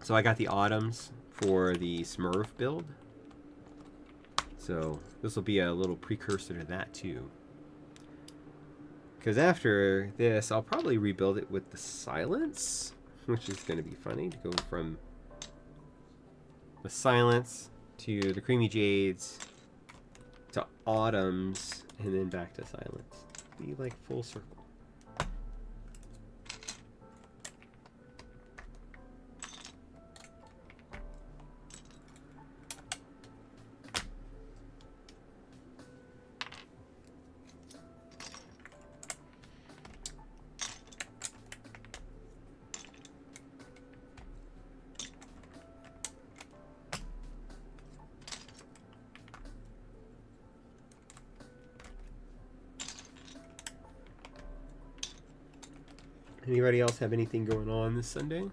So I got the Autumns for the Smurf build. So this will be a little precursor to that too. Because after this, I'll probably rebuild it with the Silence, which is going to be funny to go from the Silence to the Creamy Jades to Autumns and then back to Silence. Be like full circle. Anybody else have anything going on this Sunday?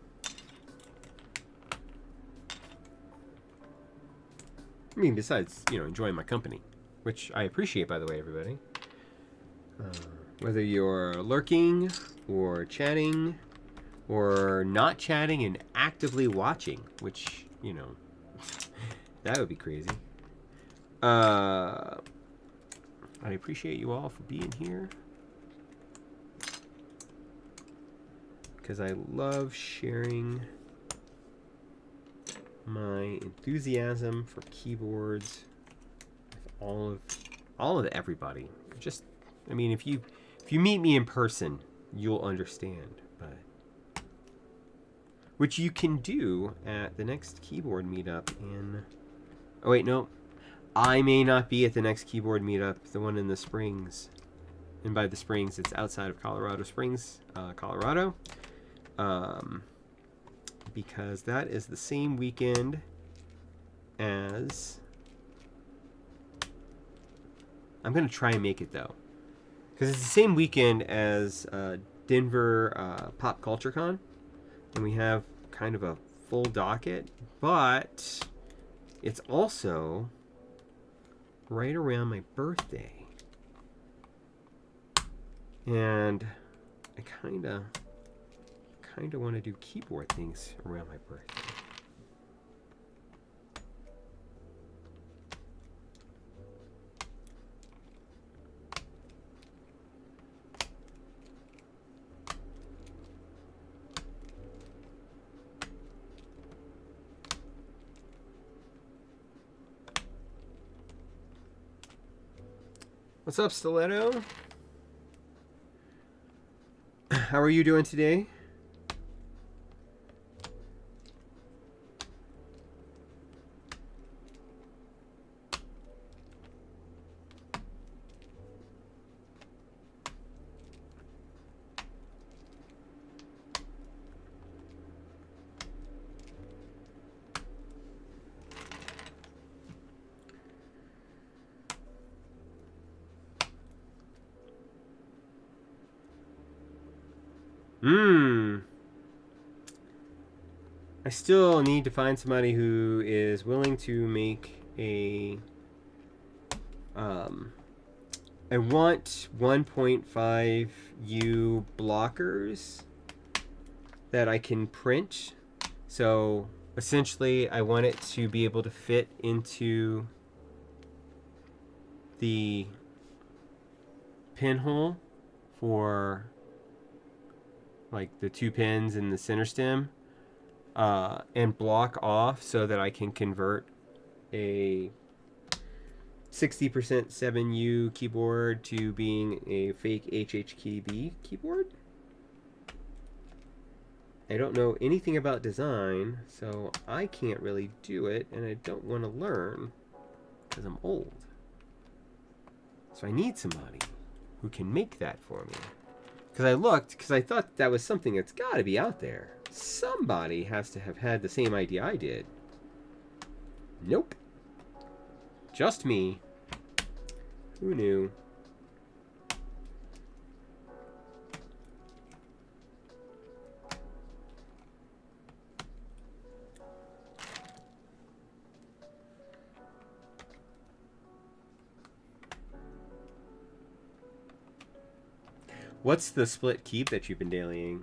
I mean, besides, you know, enjoying my company, which I appreciate, by the way, everybody. Whether you're lurking or chatting or not chatting and actively watching, which, you know, that would be crazy. I appreciate you all for being here, because I love sharing my enthusiasm for keyboards with all of everybody. Just, I mean, if you meet me in person, you'll understand. But which you can do at the next keyboard meetup in. Oh wait, no, I may not be at the next keyboard meetup, the one in the Springs. And by the Springs, it's outside of Colorado Springs, Colorado. Because that is the same weekend as... I'm going to try and make it, though. Because it's the same weekend as Denver Pop Culture Con. And we have kind of a full docket. But it's also right around my birthday. And I kind of want to do keyboard things around my birthday. What's up, Stiletto? How are you doing today? I still need to find somebody who is willing to make a I want 1.5U blockers that I can print. So essentially I want it to be able to fit into the pinhole for like the 2 pins in the center stem, and block off so that I can convert a 60% 7U keyboard to being a fake HHKB keyboard. I don't know anything about design, so I can't really do it, and I don't want to learn because I'm old. So I need somebody who can make that for me. Because I looked, because I thought that was something that's got to be out there. Somebody has to have had the same idea I did. Nope. Just me. Who knew? What's the split keep that you've been dailying?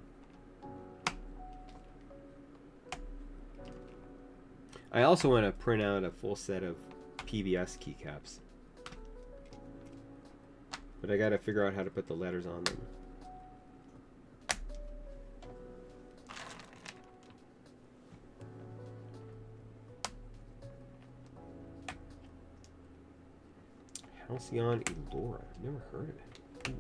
I also want to print out a full set of PBS keycaps. But I gotta figure out how to put the letters on them. Halcyon Elora. Never heard of it. Ooh.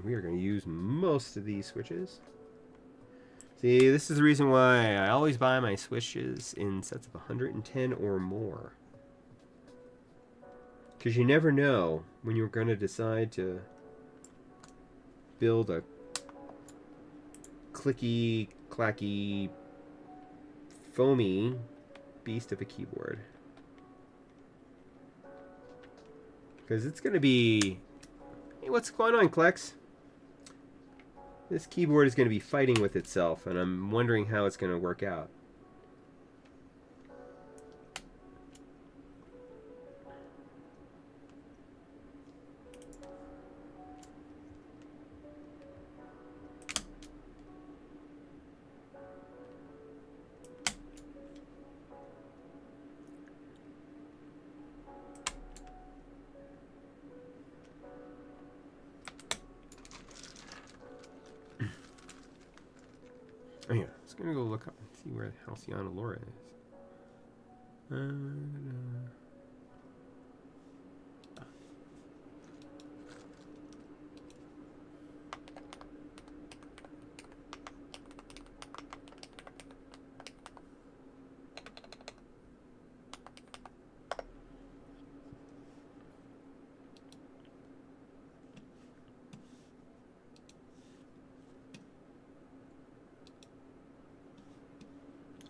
We are going to use most of these switches. See, this is the reason why I always buy my switches in sets of 110 or more. Because you never know when you're going to decide to build a clicky, clacky, foamy beast of a keyboard. Because it's going to be... Hey, what's going on, Klex? This keyboard is going to be fighting with itself, and I'm wondering how it's going to work out. Oh yeah, I was gonna go look up and see where the Halcyon Elora is.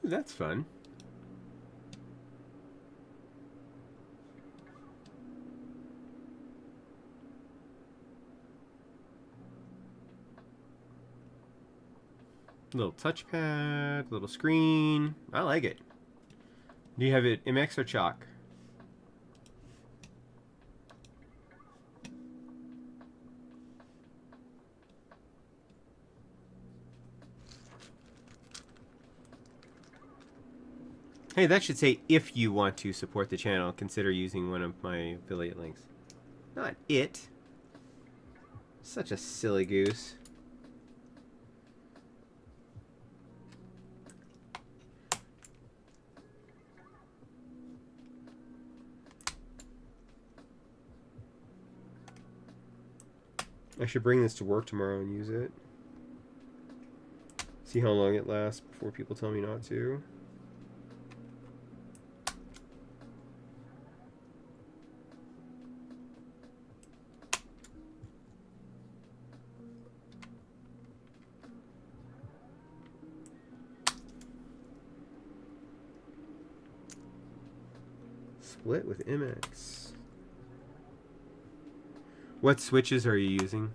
Ooh, that's fun. Little touchpad, little screen. I like it. Do you have it MX or chalk? Hey, that should say if you want to support the channel, consider using one of my affiliate links. Not it. Such a silly goose. I should bring this to work tomorrow and use it. See how long it lasts before people tell me not to. Split with MX. What switches are you using?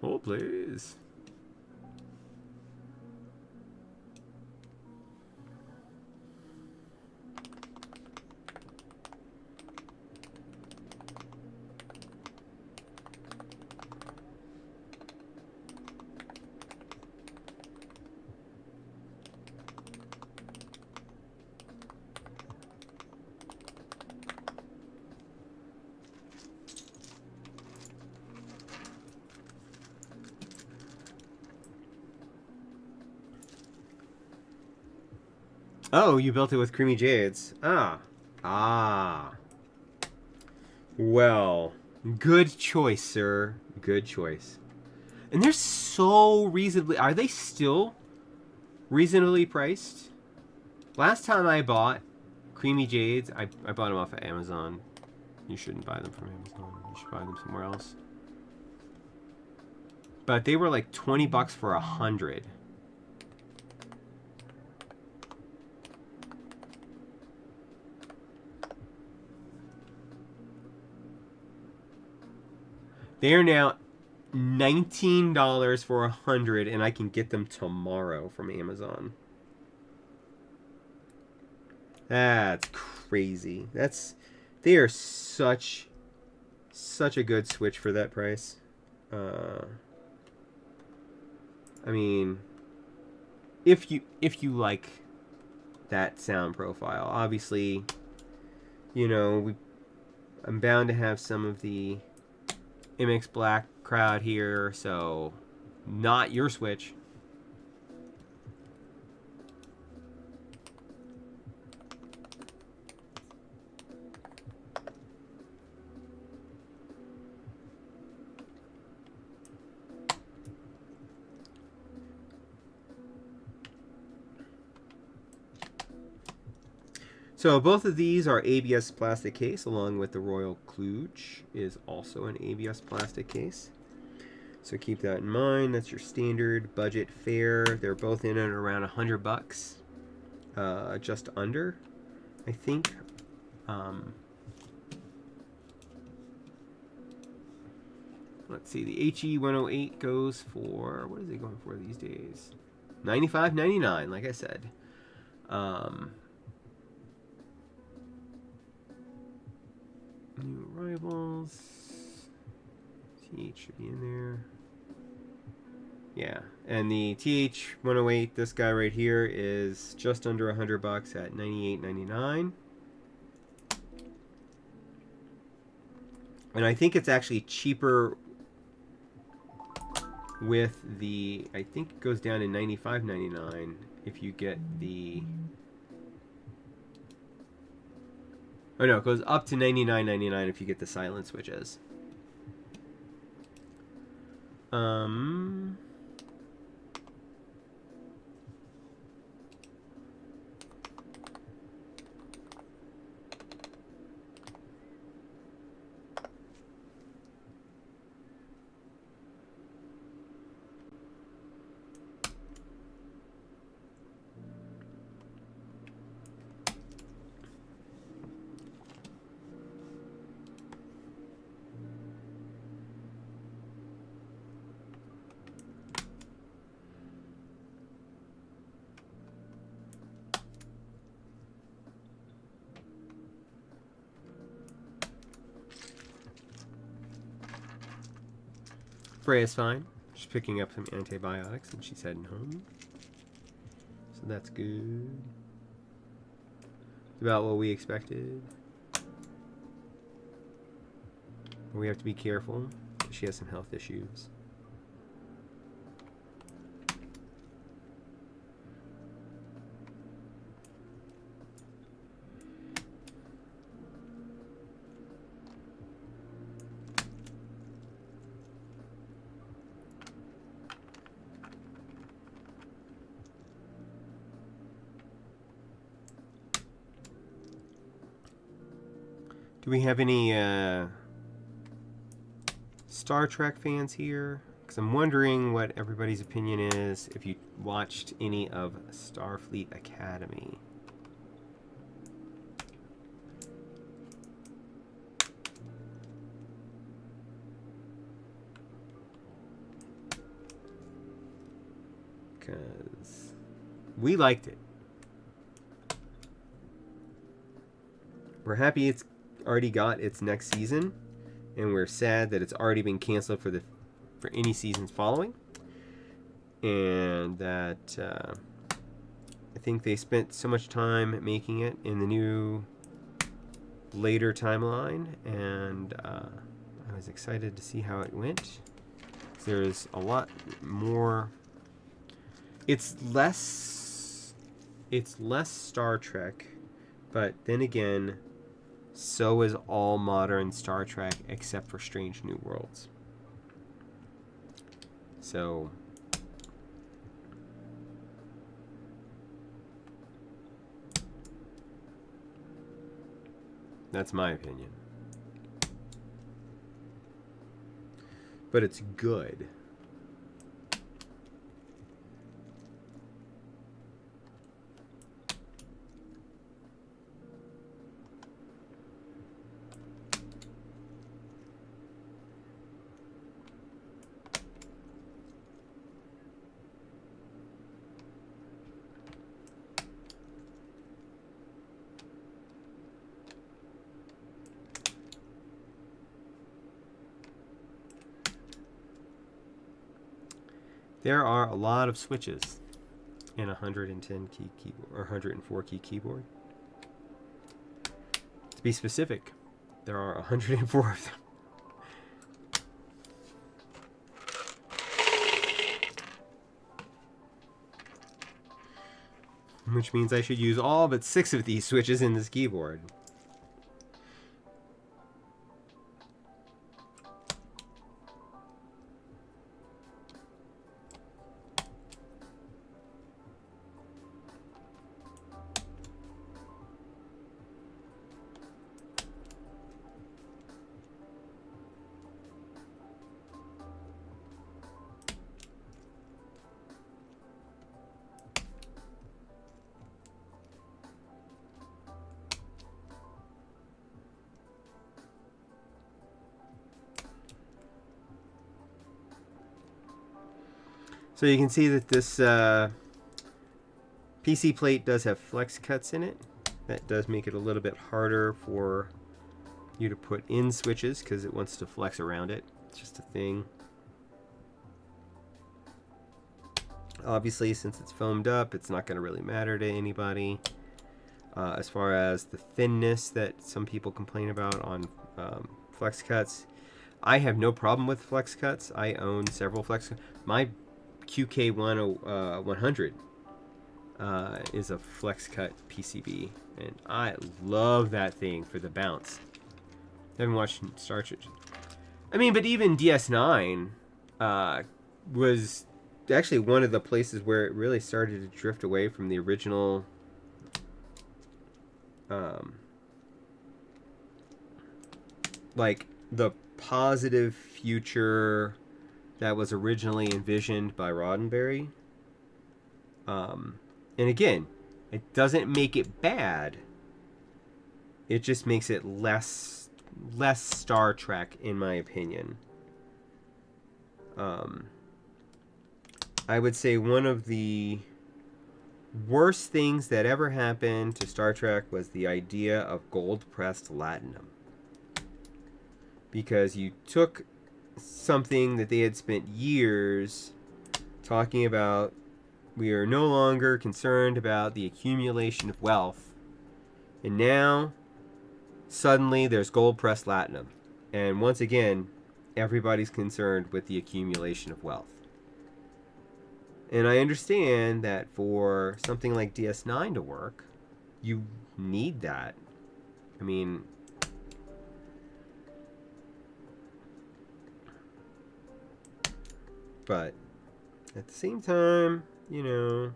Hold, please. Oh, you built it with creamy jades. Ah. Well, good choice, sir. Good choice. And they're so reasonably... Are they still reasonably priced? Last time I bought creamy jades, I bought them off of Amazon. You shouldn't buy them from Amazon. You should buy them somewhere else. But they were like 20 bucks for 100. They are now $19 for 100, and I can get them tomorrow from Amazon. That's crazy. They are such a good switch for that price. I mean, if you like that sound profile, obviously, you know, I'm bound to have some of the MX Black crowd here, so not your switch. So both of these are ABS plastic case, along with the Royal Kludge is also an ABS plastic case. So keep that in mind. That's your standard budget fare. They're both in at around 100 bucks, just under, I think. Let's see. The HE108 goes for, what is it going for these days? $95.99, like I said. New arrivals. TH should be in there. Yeah, and the TH108, this guy right here, is just under 100 bucks at $98.99. And I think it's actually cheaper with the, I think it goes down to $95.99 if you get the, oh no, it goes up to $99.99 if you get the silent switches. Freya's fine. She's picking up some antibiotics and she's heading home. So that's good. About what we expected. We have to be careful because she has some health issues. Do we have any Star Trek fans here? Because I'm wondering what everybody's opinion is if you watched any of Starfleet Academy. Because we liked it. We're happy it's already got its next season, and we're sad that it's already been canceled for any seasons following, and that I think they spent so much time making it in the new later timeline, and I was excited to see how it went. There's a lot more. It's less Star Trek, but then again, so is all modern Star Trek except for Strange New Worlds. So that's my opinion. But it's good. There are a lot of switches in a 110 key keyboard or 104 key keyboard. To be specific, there are 104 of them. Which means I should use all but 6 of these switches in this keyboard. So you can see that this PC plate does have flex cuts in it. That does make it a little bit harder for you to put in switches because it wants to flex around it. It's just a thing. Obviously, since it's foamed up, it's not going to really matter to anybody. As far as the thinness that some people complain about on flex cuts, I have no problem with flex cuts. I own several flex cuts. My QK100 is a flex cut PCB, and I love that thing for the bounce. I haven't watched Star Trek. I mean, but even DS9 was actually one of the places where it really started to drift away from the original like the positive future that was originally envisioned by Roddenberry. And again, it doesn't make it bad. It just makes it less Star Trek, in my opinion. I would say one of the worst things that ever happened to Star Trek was the idea of gold-pressed latinum. Because you took something that they had spent years talking about. We are no longer concerned about the accumulation of wealth. And now, suddenly, there's gold pressed latinum. And once again, everybody's concerned with the accumulation of wealth. And I understand that for something like DS9 to work, you need that. I mean, but at the same time, you know,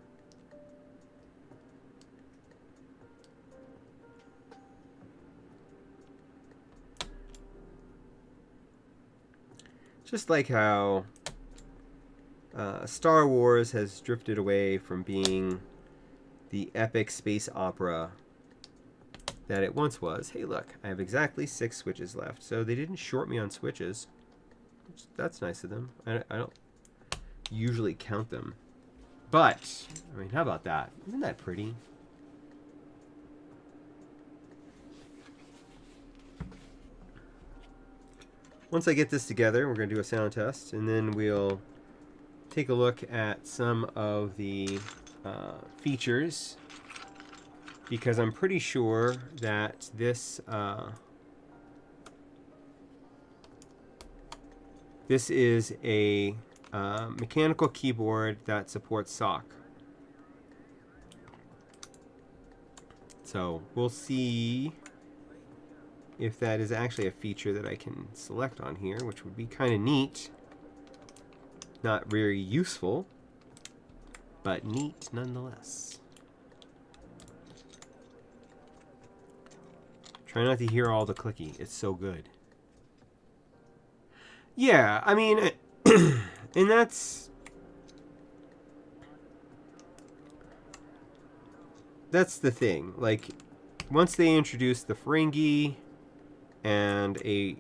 just like how Star Wars has drifted away from being the epic space opera that it once was. Hey, look, I have exactly 6 switches left, so they didn't short me on switches. That's nice of them. I don't usually count them. But, I mean, how about that? Isn't that pretty? Once I get this together, we're going to do a sound test, and then we'll take a look at some of the features, because I'm pretty sure that this this is a mechanical keyboard that supports SOC. So we'll see if that is actually a feature that I can select on here, which would be kind of neat. Not very useful, but neat nonetheless. Try not to hear all the clicky. It's so good. Yeah, I mean, and that's the thing. Like, once they introduce the Ferengi and a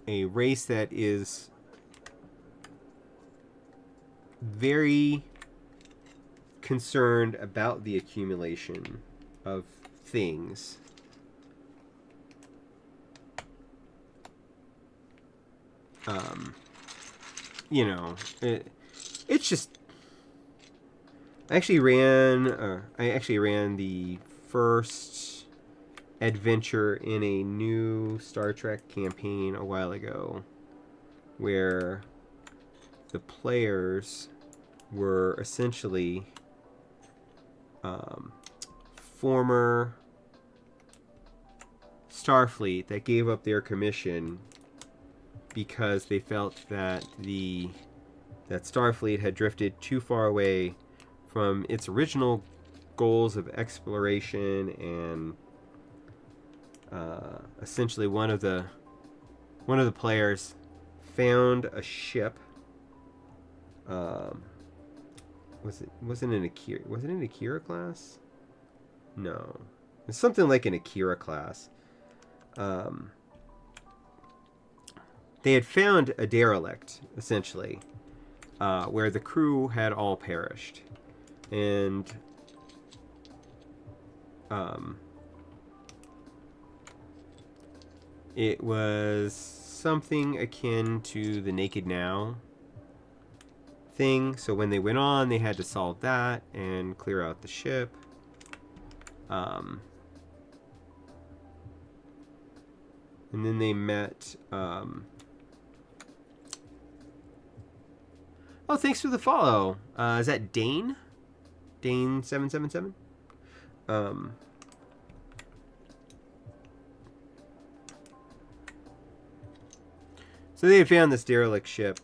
race that is very concerned about the accumulation of things, you know, it's just. I actually ran the first adventure in a new Star Trek campaign a while ago, where the players were essentially former Starfleet that gave up their commission because they felt that that Starfleet had drifted too far away from its original goals of exploration, and essentially one of the players found a ship. Was it an Akira class? No, it's something like an Akira class. They had found a derelict, essentially, where the crew had all perished. And it was something akin to the Naked Now thing. So when they went on, they had to solve that and clear out the ship. And then they met. Oh, thanks for the follow. Is that Dane? Dane777? So they had found this derelict ship.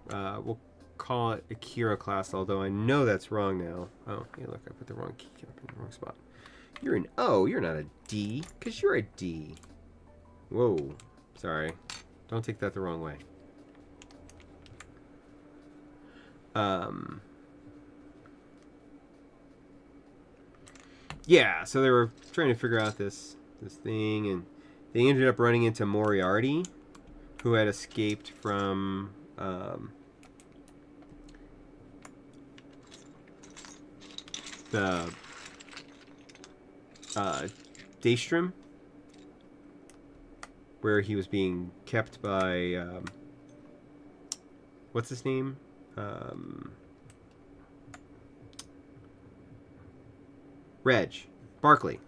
We'll call it Akira class, although I know that's wrong now. Oh, hey, look, I put the wrong key up in the wrong spot. You're an O, you're not a D, because you're a D. Whoa, sorry. Don't take that the wrong way. Yeah, so they were trying to figure out this thing, and they ended up running into Moriarty, who had escaped from the Daystrom, where he was being kept by what's his name? Reg Barkley.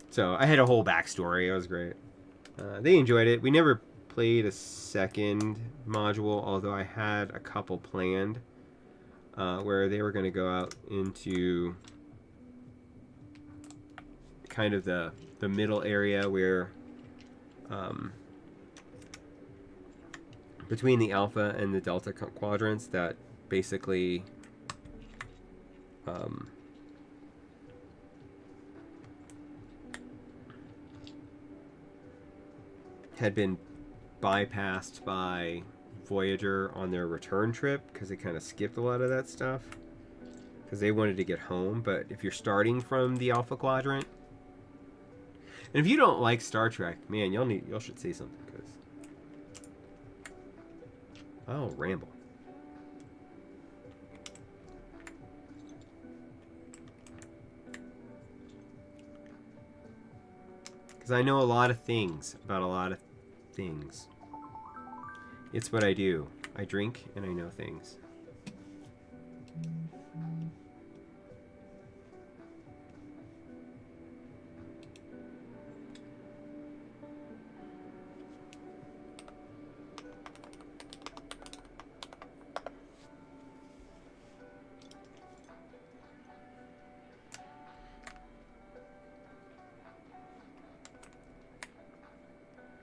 So I had a whole backstory. It was great. They enjoyed it. We never played a second module, although I had a couple planned where they were going to go out into kind of the middle area where between the alpha and the delta quadrants that basically had been bypassed by Voyager on their return trip because they kind of skipped a lot of that stuff because they wanted to get home. But if you're starting from the alpha quadrant, and if you don't like Star Trek, man, y'all should say something because I'll ramble. Because I know a lot of things about a lot of things. It's what I do. I drink and I know things.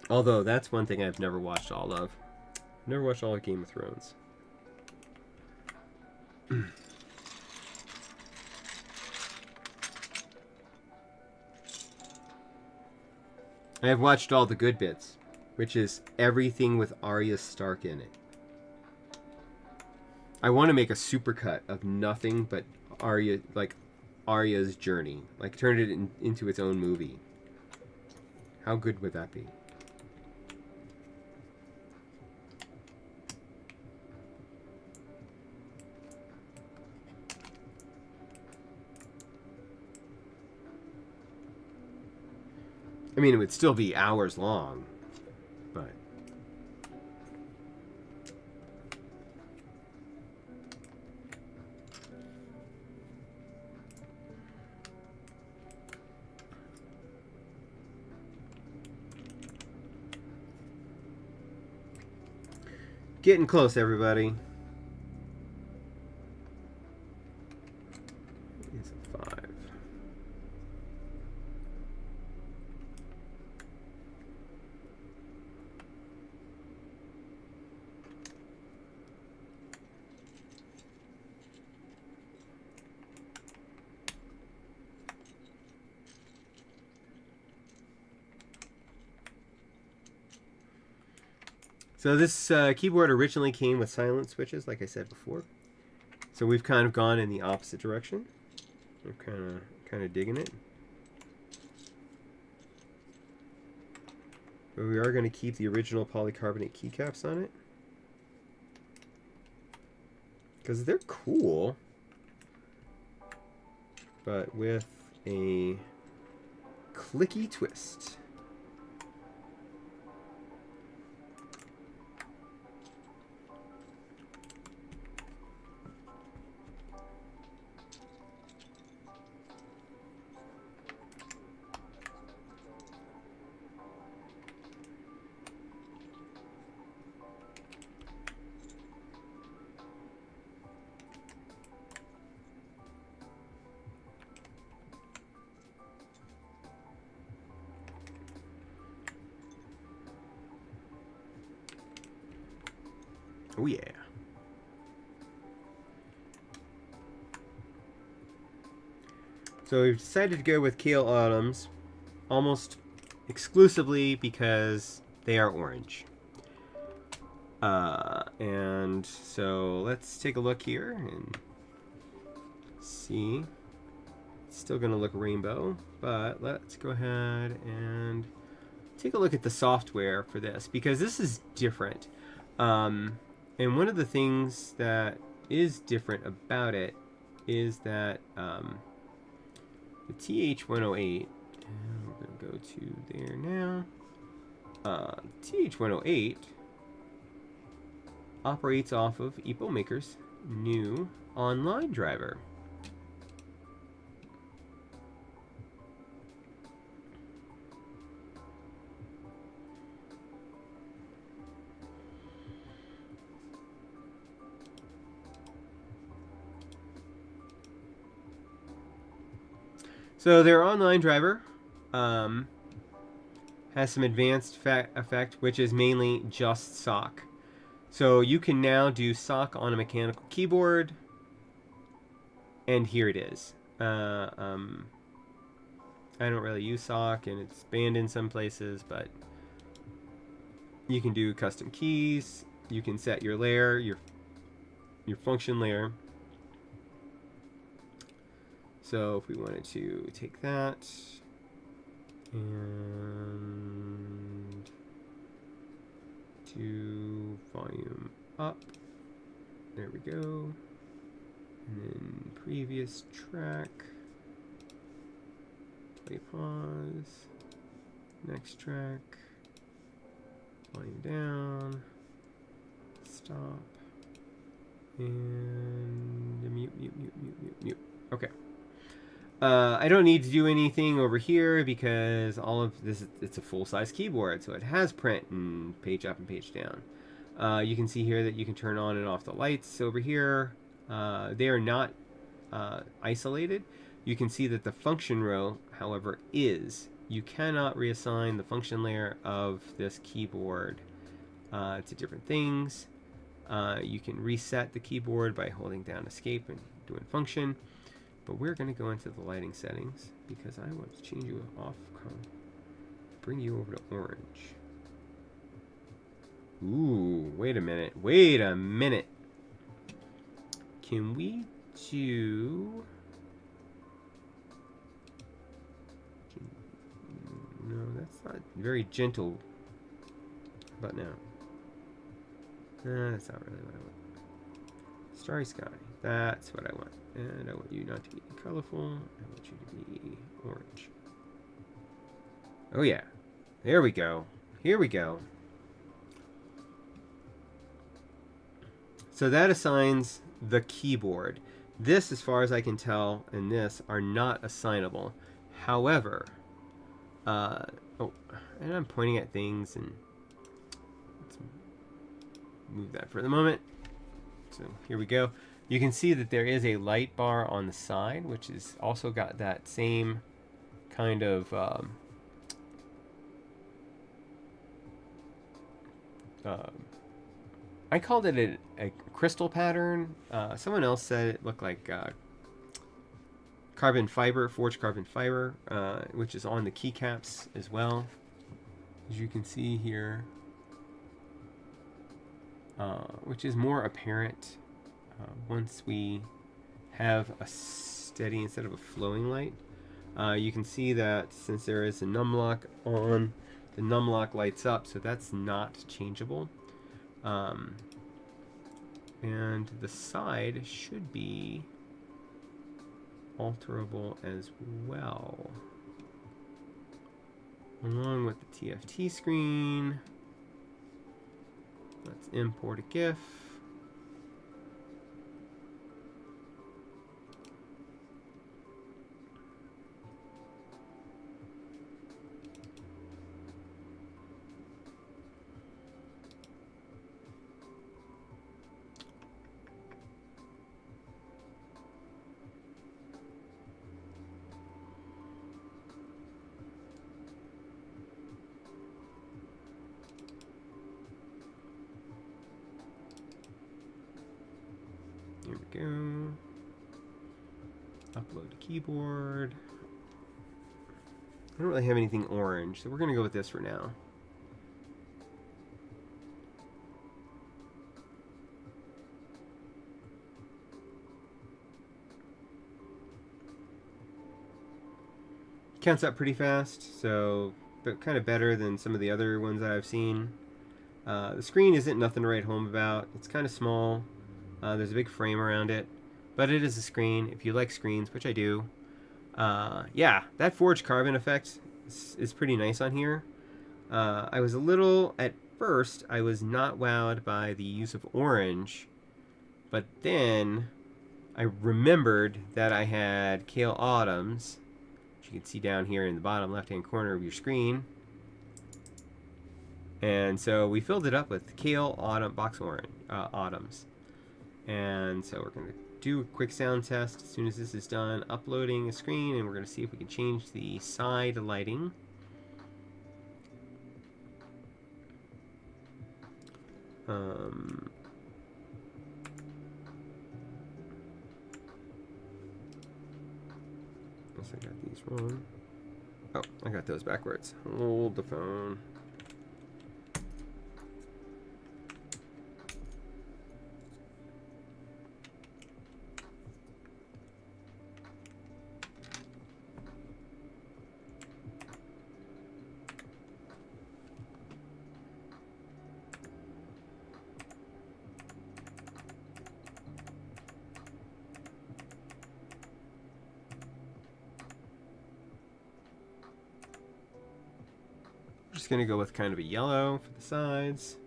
Although, that's one thing I've never watched all of. Never watched all of Game of Thrones. I have watched all the good bits, which is everything with Arya Stark in it. I want to make a supercut of nothing but Arya, like Arya's journey. Like, turn it into its own movie. How good would that be? I mean, it would still be hours long, but... Getting close, everybody. It's a 5. So this keyboard originally came with silent switches, like I said before. So we've kind of gone in the opposite direction. I'm kind of digging it. But we are going to keep the original polycarbonate keycaps on it. Because they're cool. But with a clicky twist. Oh yeah. So we've decided to go with Kale Autumns almost exclusively because they are orange. And so let's take a look here and see. It's still going to look rainbow, but let's go ahead and take a look at the software for this because this is different. And one of the things that is different about it is that the TH108, and we're going to go to there now. TH108 operates off of Epomaker's new online driver. So their online driver has some advanced effect, which is mainly just sock. So you can now do sock on a mechanical keyboard, and here it is. I don't really use sock, and it's banned in some places, but you can do custom keys. You can set your layer, your function layer. So if we wanted to take that and do volume up, there we go. And then previous track, play pause, next track, volume down, stop, and mute. Okay. I don't need to do anything over here because all of this, it's a full-size keyboard, so it has print and page up and page down. You can see here that you can turn on and off the lights over here. They are not isolated. You can see that the function row, however, is. You cannot reassign the function layer of this keyboard to different things. You can reset the keyboard by holding down escape and doing function. But we're going to go into the lighting settings because I want to change you off, bring you over to orange. Ooh, wait a minute. Can we do... No, that's not very gentle. But no. That's not really what I want. Starry sky. That's what I want. And I want you not to be colorful. I want you to be orange. Oh yeah. There we go. Here we go. So that assigns the keyboard. This, as far as I can tell, and this are not assignable. However, oh, and I'm pointing at things, and let's move that for the moment. So here we go. You can see that there is a light bar on the side, which has also got that same kind of I called it a crystal pattern. Someone else said it looked like carbon fiber, forged carbon fiber, which is on the keycaps as well, as you can see here, which is more apparent once we have a steady instead of a flowing light. You can see that since there is a num lock on, the num lock lights up, so that's not changeable. And the side should be alterable as well, along with the TFT screen. Let's import a GIF. There we go. Upload to keyboard. I don't really have anything orange, so we're going to go with this for now. Counts up pretty fast, so but kind of better than some of the other ones that I've seen. The screen isn't nothing to write home about. It's kind of small. There's a big frame around it, but it is a screen. If you like screens, which I do, yeah, that forged carbon effect is pretty nice on here. I was a little, at first I was not wowed by the use of orange, but then I remembered that I had Kale Autumns, which you can see down here in the bottom left-hand corner of your screen. And so we filled it up with Kale Box Orange Autumns. And so we're going to do a quick sound test as soon as this is done, uploading a screen, and we're going to see if we can change the side lighting. Unless I got these wrong. Oh, I got those backwards. Hold the phone. Just going to go with kind of a yellow for the sides.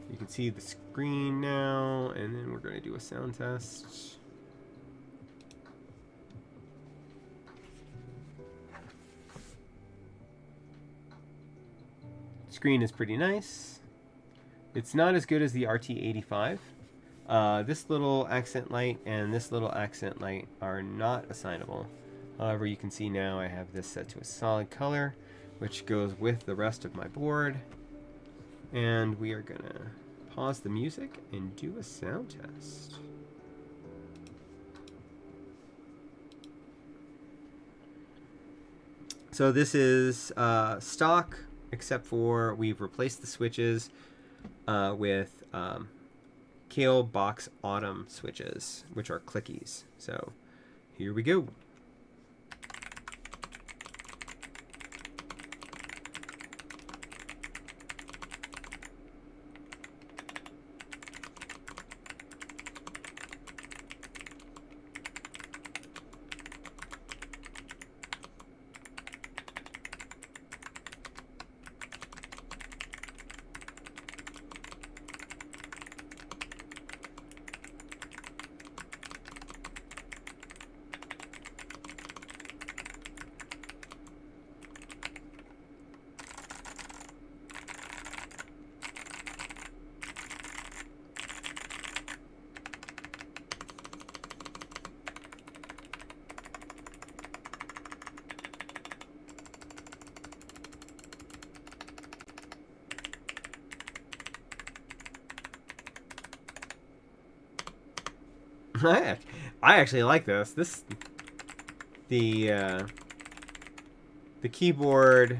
You can see the screen now, and then we're going to do a sound test. Screen is pretty nice. It's not as good as the RT85. This little accent light and this little accent light are not assignable. However, you can see now I have this set to a solid color, which goes with the rest of my board. And we are going to pause the music and do a sound test. So this is stock, except for we've replaced the switches with Kale Box Autumn switches, which are clickies. So here we go. I actually like this. The keyboard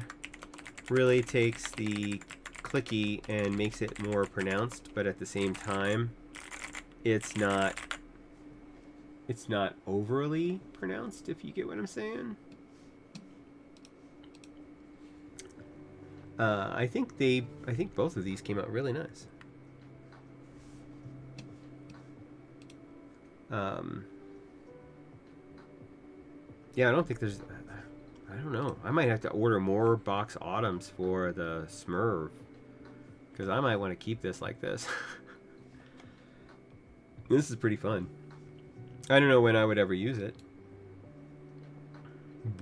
really takes the clicky and makes it more pronounced, but at the same time, it's not overly pronounced, if you get what I'm saying. I think both of these came out really nice. Yeah, I don't think there's... I don't know. I might have to order more Box Autumns for the Smurf, because I might want to keep this like this. This is pretty fun. I don't know when I would ever use it,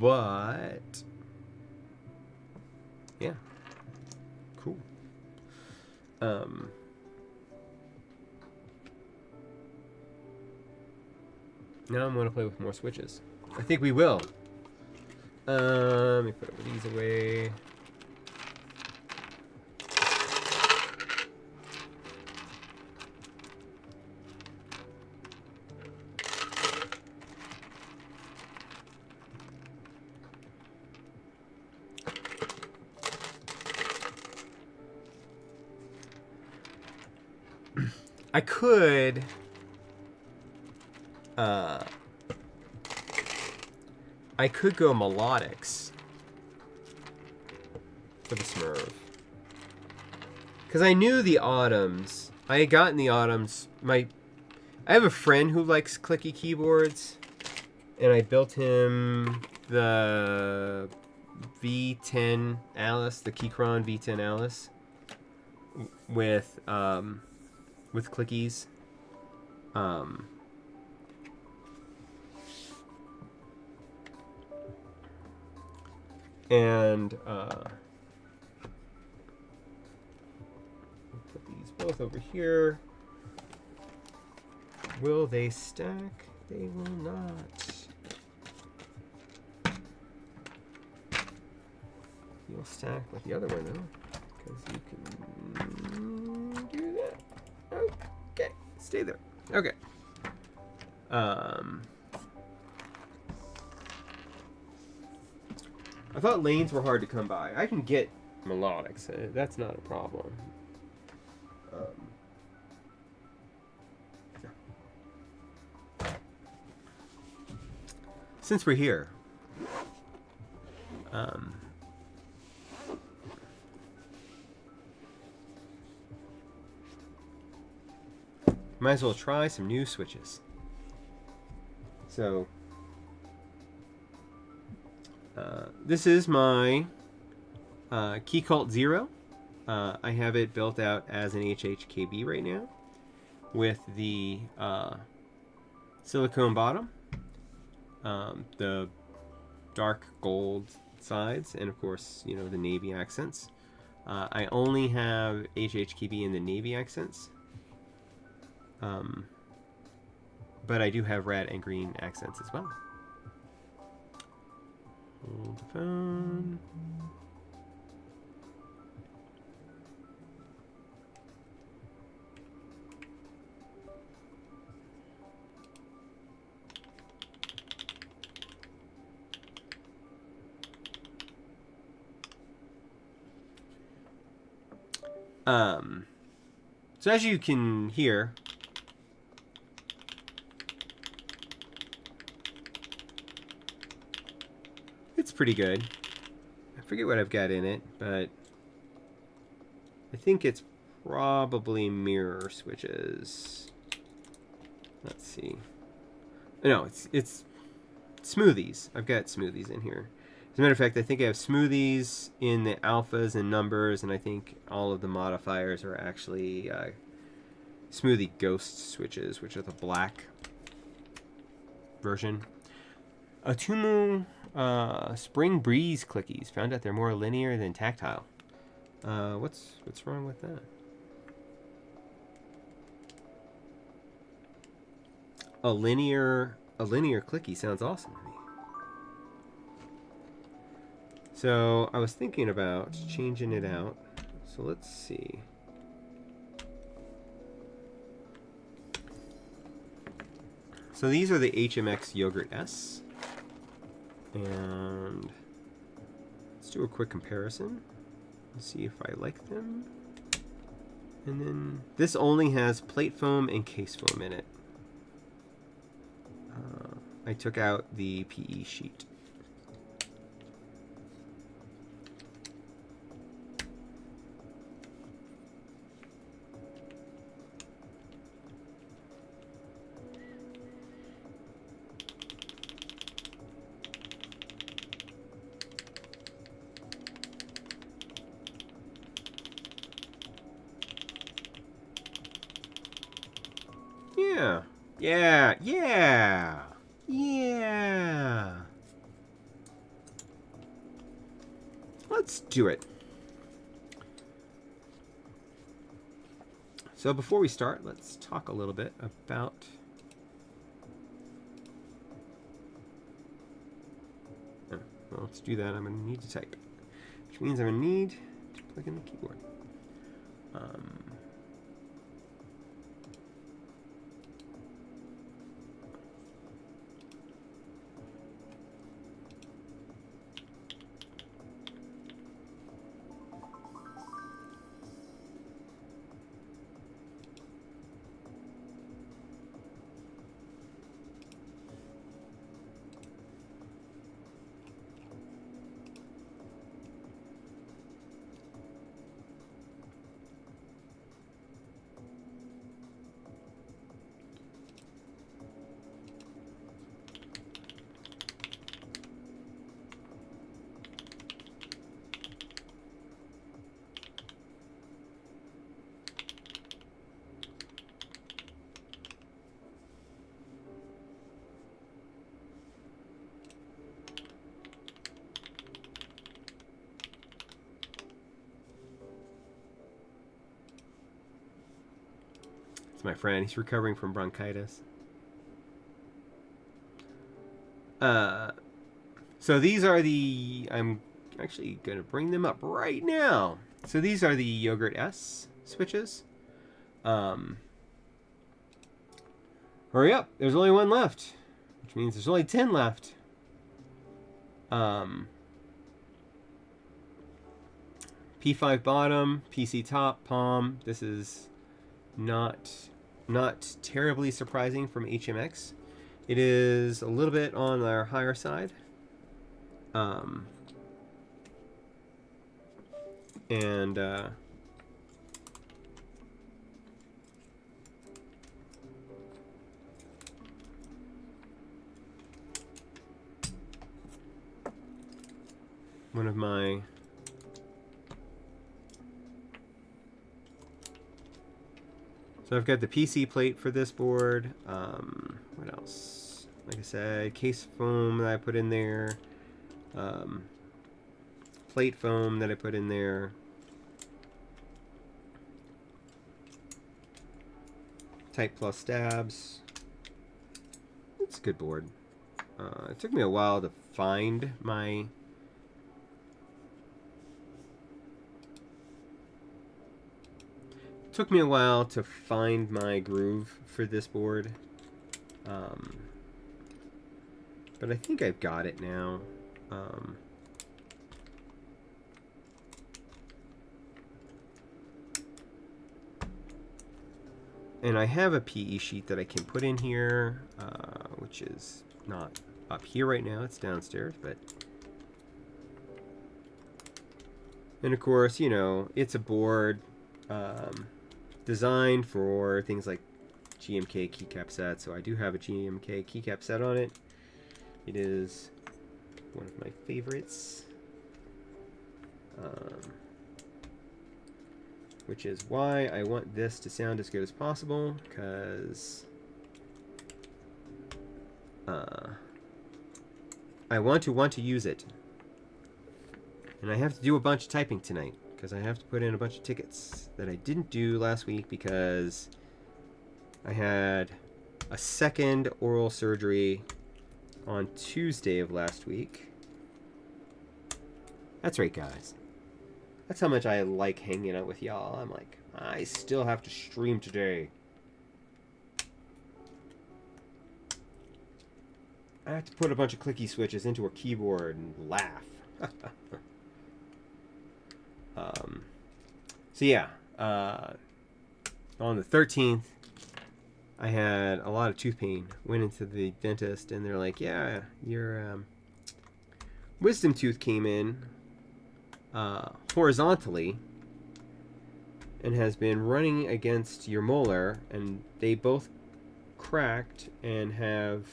but yeah, cool. Now I'm going to play with more switches. I think we will. Let me put these away. I could go melodics for the Smurf, because I knew the Autumns. I had gotten the Autumns. I have a friend who likes clicky keyboards, and I built him the V10 Alice, the Keychron V10 Alice, with clickies. And put these both over here. Will they stack? They will not. You'll stack with the other one though, because you can do that. Okay, stay there. Okay. I thought lanes were hard to come by. I can get melodics. That's not a problem. Since we're here, might as well try some new switches. So this is my Key Cult Zero. I have it built out as an HHKB right now with the silicone bottom, the dark gold sides, and of course, you know, the navy accents. I only have HHKB in the navy accents, but I do have red and green accents as well. Hold the phone. So as you can hear, it's pretty good. I forget what I've got in it, but I think it's probably mirror switches. Let's see. No, it's smoothies. I've got smoothies in here. As a matter of fact, I think I have smoothies in the alphas and numbers, and I think all of the modifiers are actually smoothie ghost switches, which are the black version. Atumu Spring Breeze clickies. Found out they're more linear than tactile. What's wrong with that? A linear clicky sounds awesome to me. So I was thinking about changing it out. So let's see. So these are the HMX Yogurt S. And let's do a quick comparison. Let's see if I like them. And then this only has plate foam and case foam in it. I took out the PE sheet. Yeah. Yeah. Yeah. Yeah. Let's do it. So before we start, let's talk a little bit about well, let's do that. I'm going to need to type, which means I'm going to need to plug in the keyboard. my friend. He's recovering from bronchitis. So these are the... I'm actually going to bring them up right now. So these are the Yogurt S switches. Hurry up. There's only one left. Which means there's only 10 left. P5 bottom, PC top, palm. This is not terribly surprising from HMX. It is a little bit on our higher side. One of my So I've got the PC plate for this board. What else? Like I said, case foam that I put in there. Plate foam that I put in there. Type Plus stabs. It's a good board. It took me a while to find my... Took me a while to find my groove for this board, but I think I've got it now. And I have a PE sheet that I can put in here, which is not up here right now, it's downstairs, but... And of course, you know, it's a board designed for things like GMK keycap set, so I do have a GMK keycap set on it. It is one of my favorites, which is why I want this to sound as good as possible, because I want to use it. And I have to do a bunch of typing tonight, because I have to put in a bunch of tickets that I didn't do last week because I had a second oral surgery on Tuesday of last week. That's right, guys. That's how much I like hanging out with y'all. I'm like, I still have to stream today. I have to put a bunch of clicky switches into a keyboard and laugh. So yeah, on the 13th, I had a lot of tooth pain. Went into the dentist, and they're like, yeah, your wisdom tooth came in horizontally and has been running against your molar, and they both cracked and have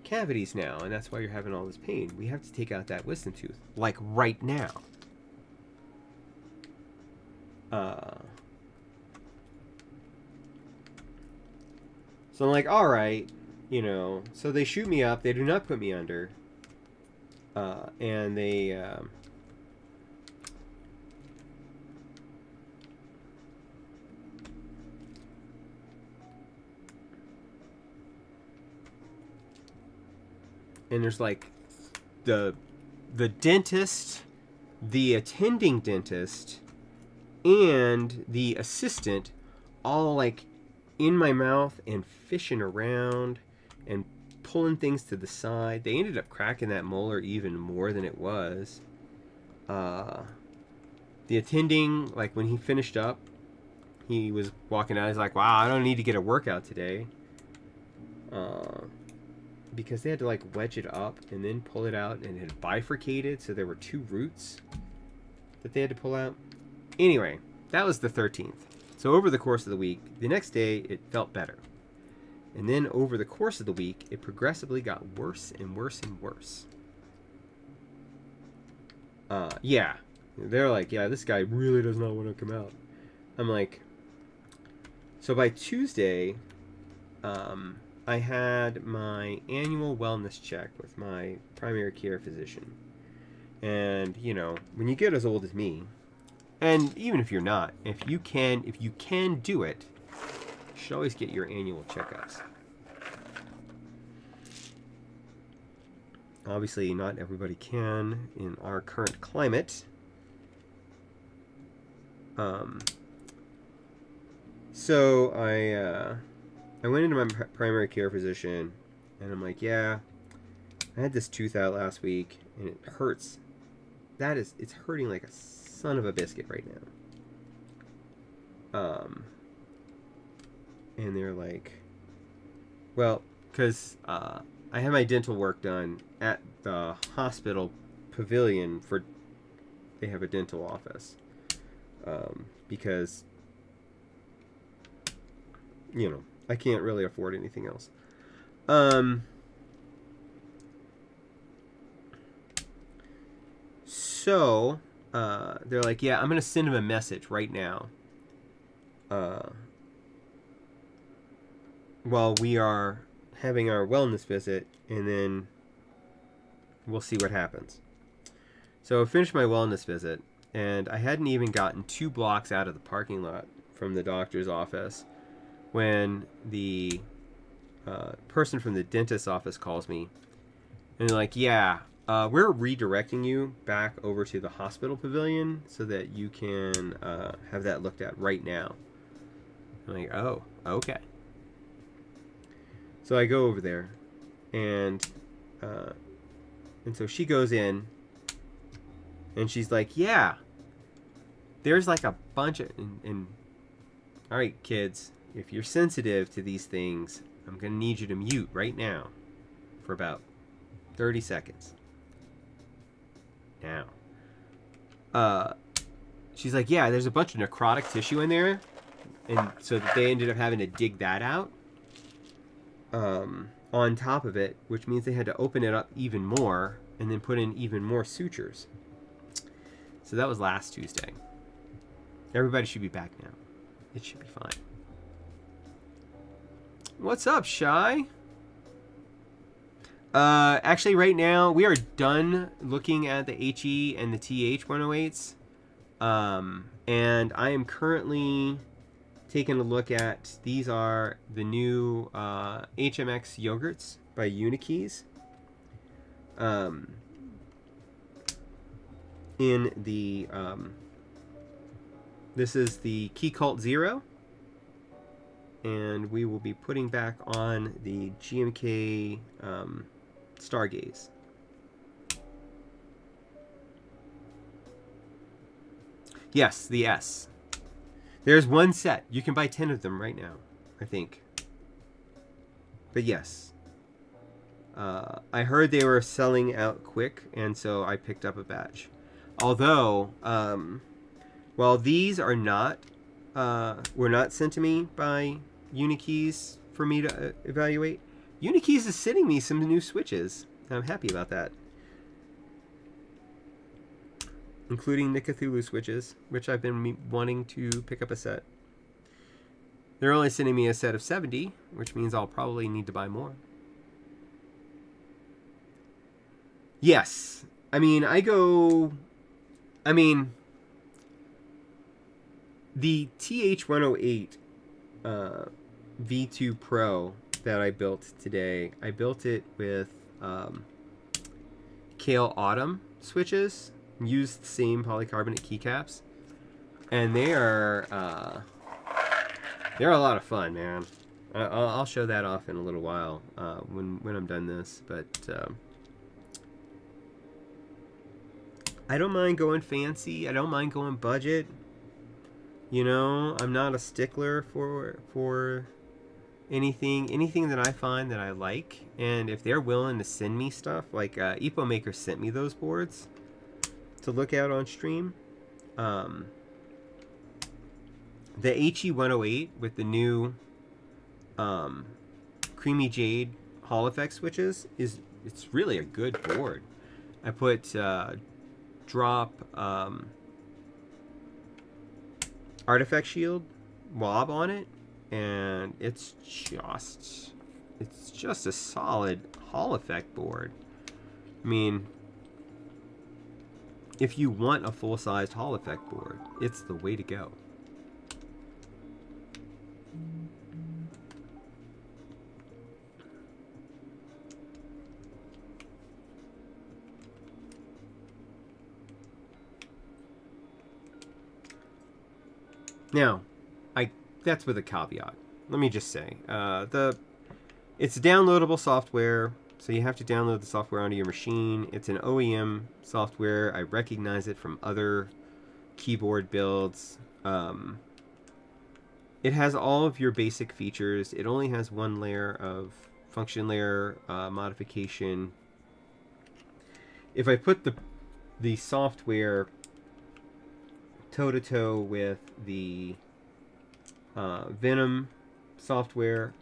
cavities now, and that's why you're having all this pain. We have to take out that wisdom tooth, like right now. So I'm like, alright, you know, so they shoot me up, they do not put me under, and they, and there's like the dentist, the attending dentist, and the assistant all like in my mouth and fishing around and pulling things to the side. They ended up cracking that molar even more than it was. The attending, like when he finished up, he was walking out, he's like, wow, I don't need to get a workout today. Because they had to like wedge it up and then pull it out, and it had bifurcated, so there were two roots that they had to pull out. Anyway, that was the 13th. So over the course of the week, the next day it felt better. And then over the course of the week, it progressively got worse and worse and worse. Yeah. They're like, yeah, this guy really does not want to come out. I'm like, so by Tuesday, I had my annual wellness check with my primary care physician. And, you know, when you get as old as me, and even if you're not, if you can do it, should always get your annual checkups. Obviously, not everybody can in our current climate. So I went into my primary care physician, and I'm like, yeah, I had this tooth out last week, and it hurts. It's hurting like a son of a biscuit right now. And they're like, well, because I had my dental work done at the hospital pavilion they have a dental office. Because, you know, I can't really afford anything else. So, they're like, yeah, I'm going to send him a message right now. While we are having our wellness visit, and then we'll see what happens. So I finished my wellness visit, and I hadn't even gotten 2 blocks out of the parking lot from the doctor's office when the person from the dentist's office calls me, and they're like, yeah, we're redirecting you back over to the hospital pavilion so that you can have that looked at right now. I'm like, oh, okay. So I go over there, and so she goes in, and she's like, yeah, there's like a bunch of, and all right, kids, if you're sensitive to these things, I'm going to need you to mute right now for about 30 seconds. Now, she's like, yeah, there's a bunch of necrotic tissue in there, and so they ended up having to dig that out. On top of it, which means they had to open it up even more and then put in even more sutures. So that was last Tuesday. Everybody should be back now. It should be fine. What's up, Shy? Actually, right now, we are done looking at the HE and the TH108s. And I am currently taking a look at, these are the new HMX yogurts by Unikeys. In the, this is the Key Cult Zero. And we will be putting back on the GMK Stargaze. Yes, the S. There's one set. You can buy 10 of them right now, I think. But yes. I heard they were selling out quick, and so I picked up a batch. Although, while these are not, were not sent to me by Unikeys for me to evaluate, Unikeys is sending me some new switches. I'm happy about that. Including the Cthulhu switches, which I've been wanting to pick up a set. They're only sending me a set of 70, which means I'll probably need to buy more. Yes. I mean, the TH108 V2 Pro that I built today, I built it with Kale Autumn switches. Used the same polycarbonate keycaps, and they're a lot of fun, man. I'll show that off in a little while when I'm done this, but I don't mind going fancy. I don't mind going budget. You know, I'm not a stickler for anything that I find that I like, and if they're willing to send me stuff, like Epomaker sent me those boards to look out on stream. The HE108 with the new Creamy Jade Hall Effect switches it's really a good board. I put drop Artifact Shield Wob on it, and it's just a solid Hall Effect board. I mean, if you want a full-sized Hall Effect board, it's the way to go. Now, that's with a caveat. Let me just say, it's downloadable software, so you have to download the software onto your machine. It's an OEM software. I recognize it from other keyboard builds. It has all of your basic features. It only has one layer of function layer modification. If I put the software toe-to-toe with the Venom software,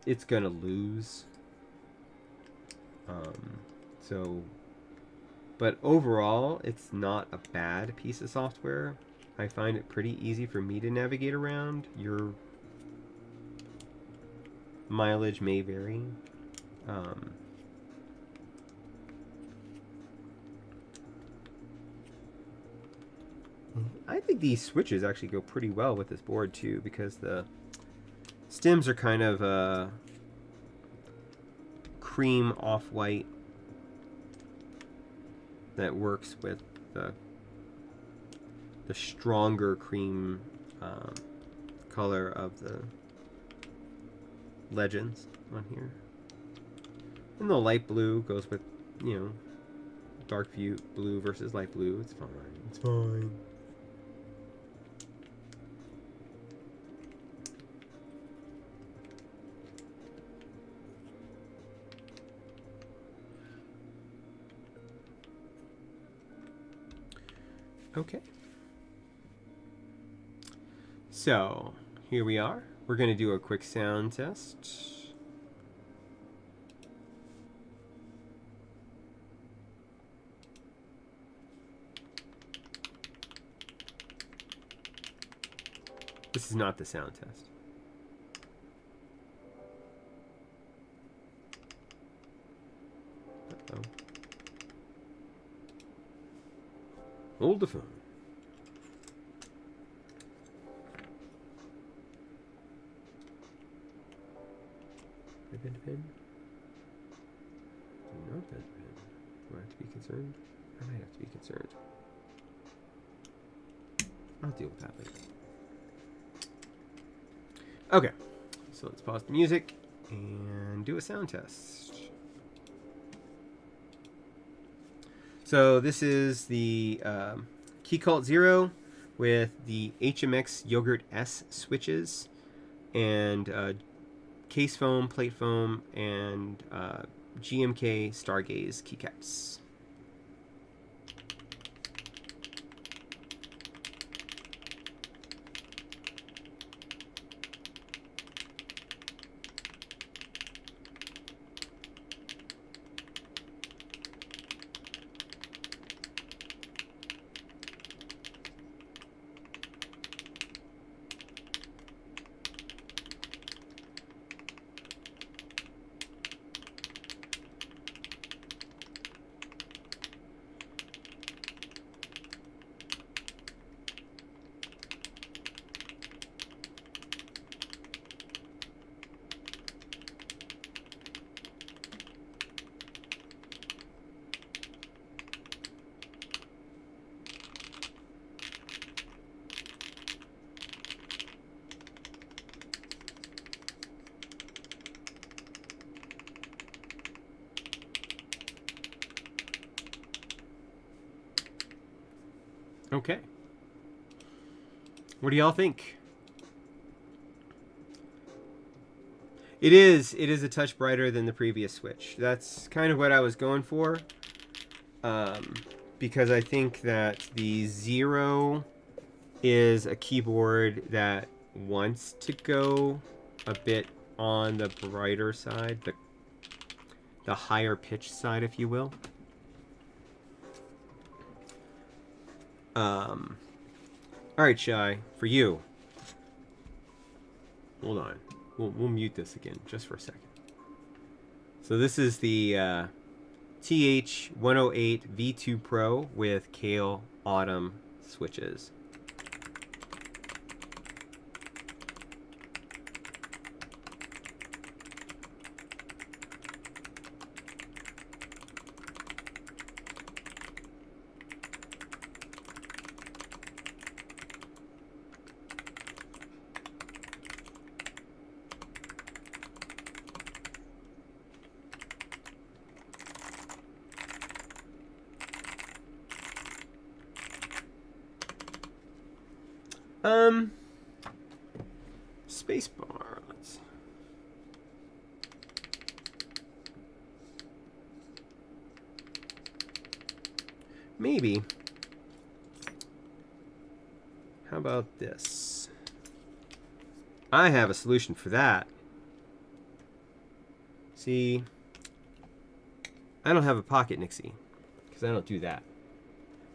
it's gonna lose. But overall, it's not a bad piece of software. I find it pretty easy for me to navigate around. Your mileage may vary. I think these switches actually go pretty well with this board too, because the stems are kind of cream off-white that works with the stronger cream color of the legends on here. And the light blue goes with, you know, dark blue versus light blue. It's fine. It's fine. Okay. So, here we are. We're going to do a quick sound test. This is not the sound test. Uh-oh. Hold the phone. Pen to pen. Not pen to pen. Do I have to be concerned? I might have to be concerned. I'll deal with that later. Okay, so let's pause the music and do a sound test. So this is the Key Cult Zero with the HMX Yogurt S switches and case foam, plate foam, and GMK Stargaze keycaps. Okay. What do y'all think? It is a touch brighter than the previous Switch. That's kind of what I was going for. Because I think that the Zero is a keyboard that wants to go a bit on the brighter side, the higher pitch side, if you will. All right, Shy, for you. Hold on. We'll mute this again just for a second. So this is the TH108 V2 Pro with Kale Autumn switches. Spacebar. Let's see. Maybe. How about this? I have a solution for that. See, I don't have a pocket Nixie because I don't do that.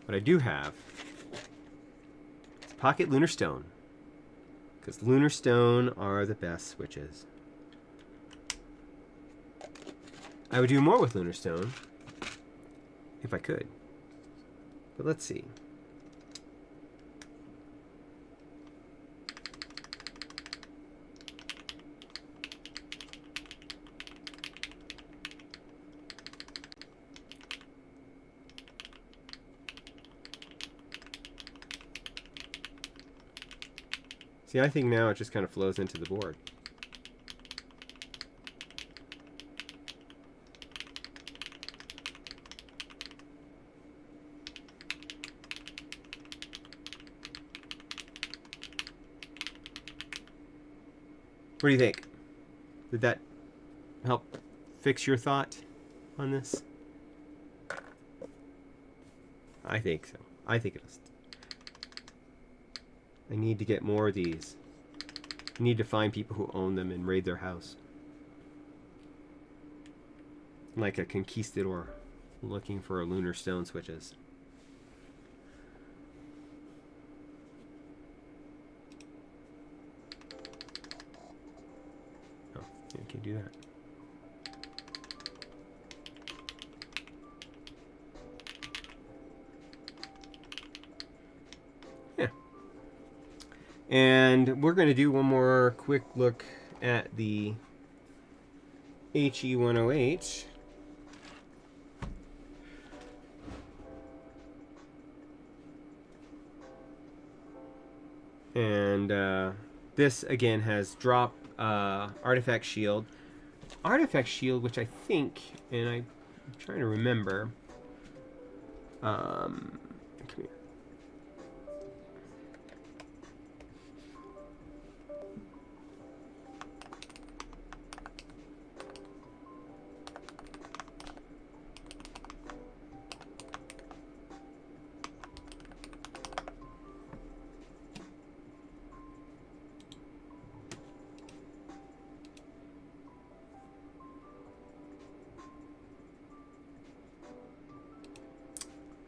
What I do have is pocket Lunar Stone, because Lunar Stone are the best switches. I would do more with Lunar Stone if I could. But let's see. See, I think now it just kind of flows into the board. What do you think? Did that help fix your thought on this? I think so. I think it is. I need to get more of these. I need to find people who own them and raid their house. Like a conquistador looking for Lunar Stone switches. Oh, yeah, I can't do that. And we're going to do one more quick look at the HE108. And this, again, has drop artifact shield. Artifact shield, which I think, and I'm trying to remember. Come here.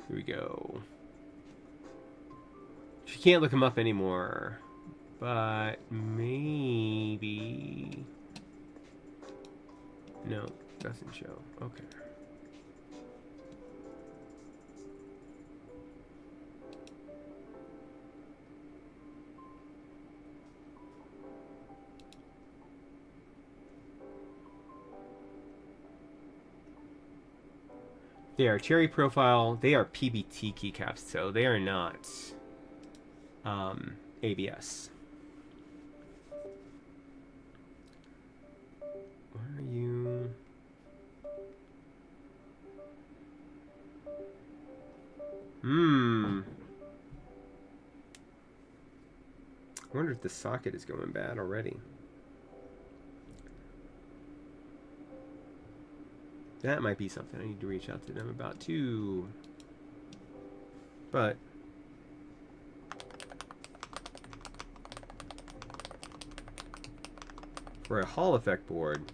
Here we go. She can't look him up anymore, but maybe. No, doesn't show. Okay. They are cherry profile. They are PBT keycaps, so they are not ABS. Where are you? I wonder if the socket is going bad already. That might be something I need to reach out to them about too. But for a Hall effect board,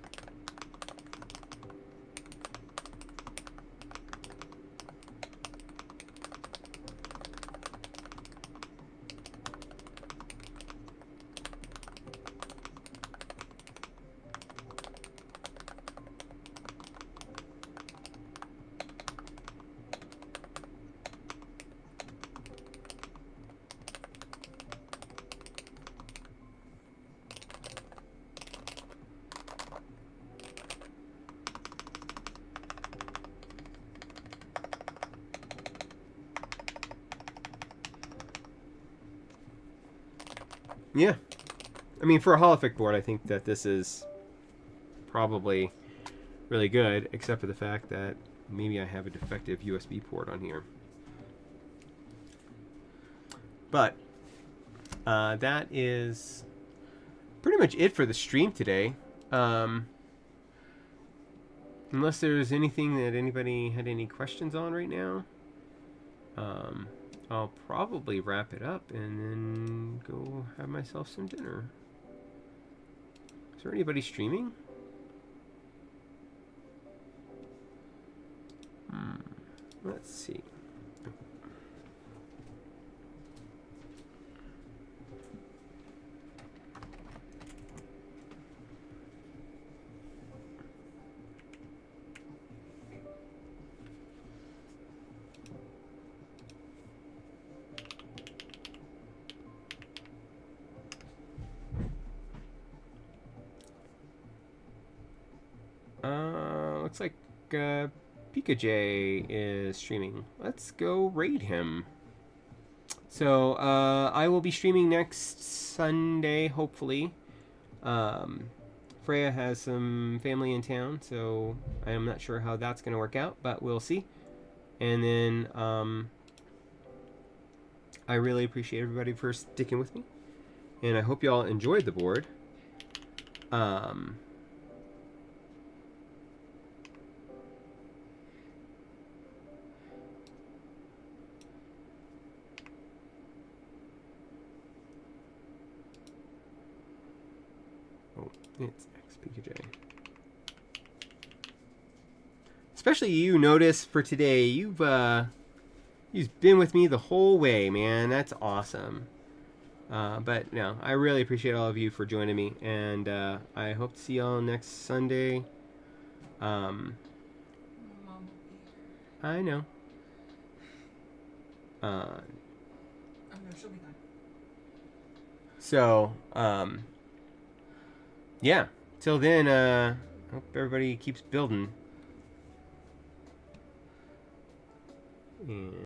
yeah. I mean, for a Hall effect board, I think that this is probably really good, except for the fact that maybe I have a defective USB port on here. But that is pretty much it for the stream today. Unless there's anything that anybody had any questions on right now, I'll probably wrap it up and then go have myself some dinner. Is there anybody streaming? Let's see. Looks like Pika is streaming. Let's go raid him. So I will be streaming next Sunday, hopefully. Freya has some family in town, so I am not sure how that's going to work out, but we'll see. And then I really appreciate everybody for sticking with me, and I hope you all enjoyed the board. It's XPKJ. Especially you, Notice, for today. You've been with me the whole way, man. That's awesome. But no, I really appreciate all of you for joining me, and I hope to see y'all next Sunday. Mom. I know. Oh no, she'll be gone. So, yeah. Till then, hope everybody keeps building. And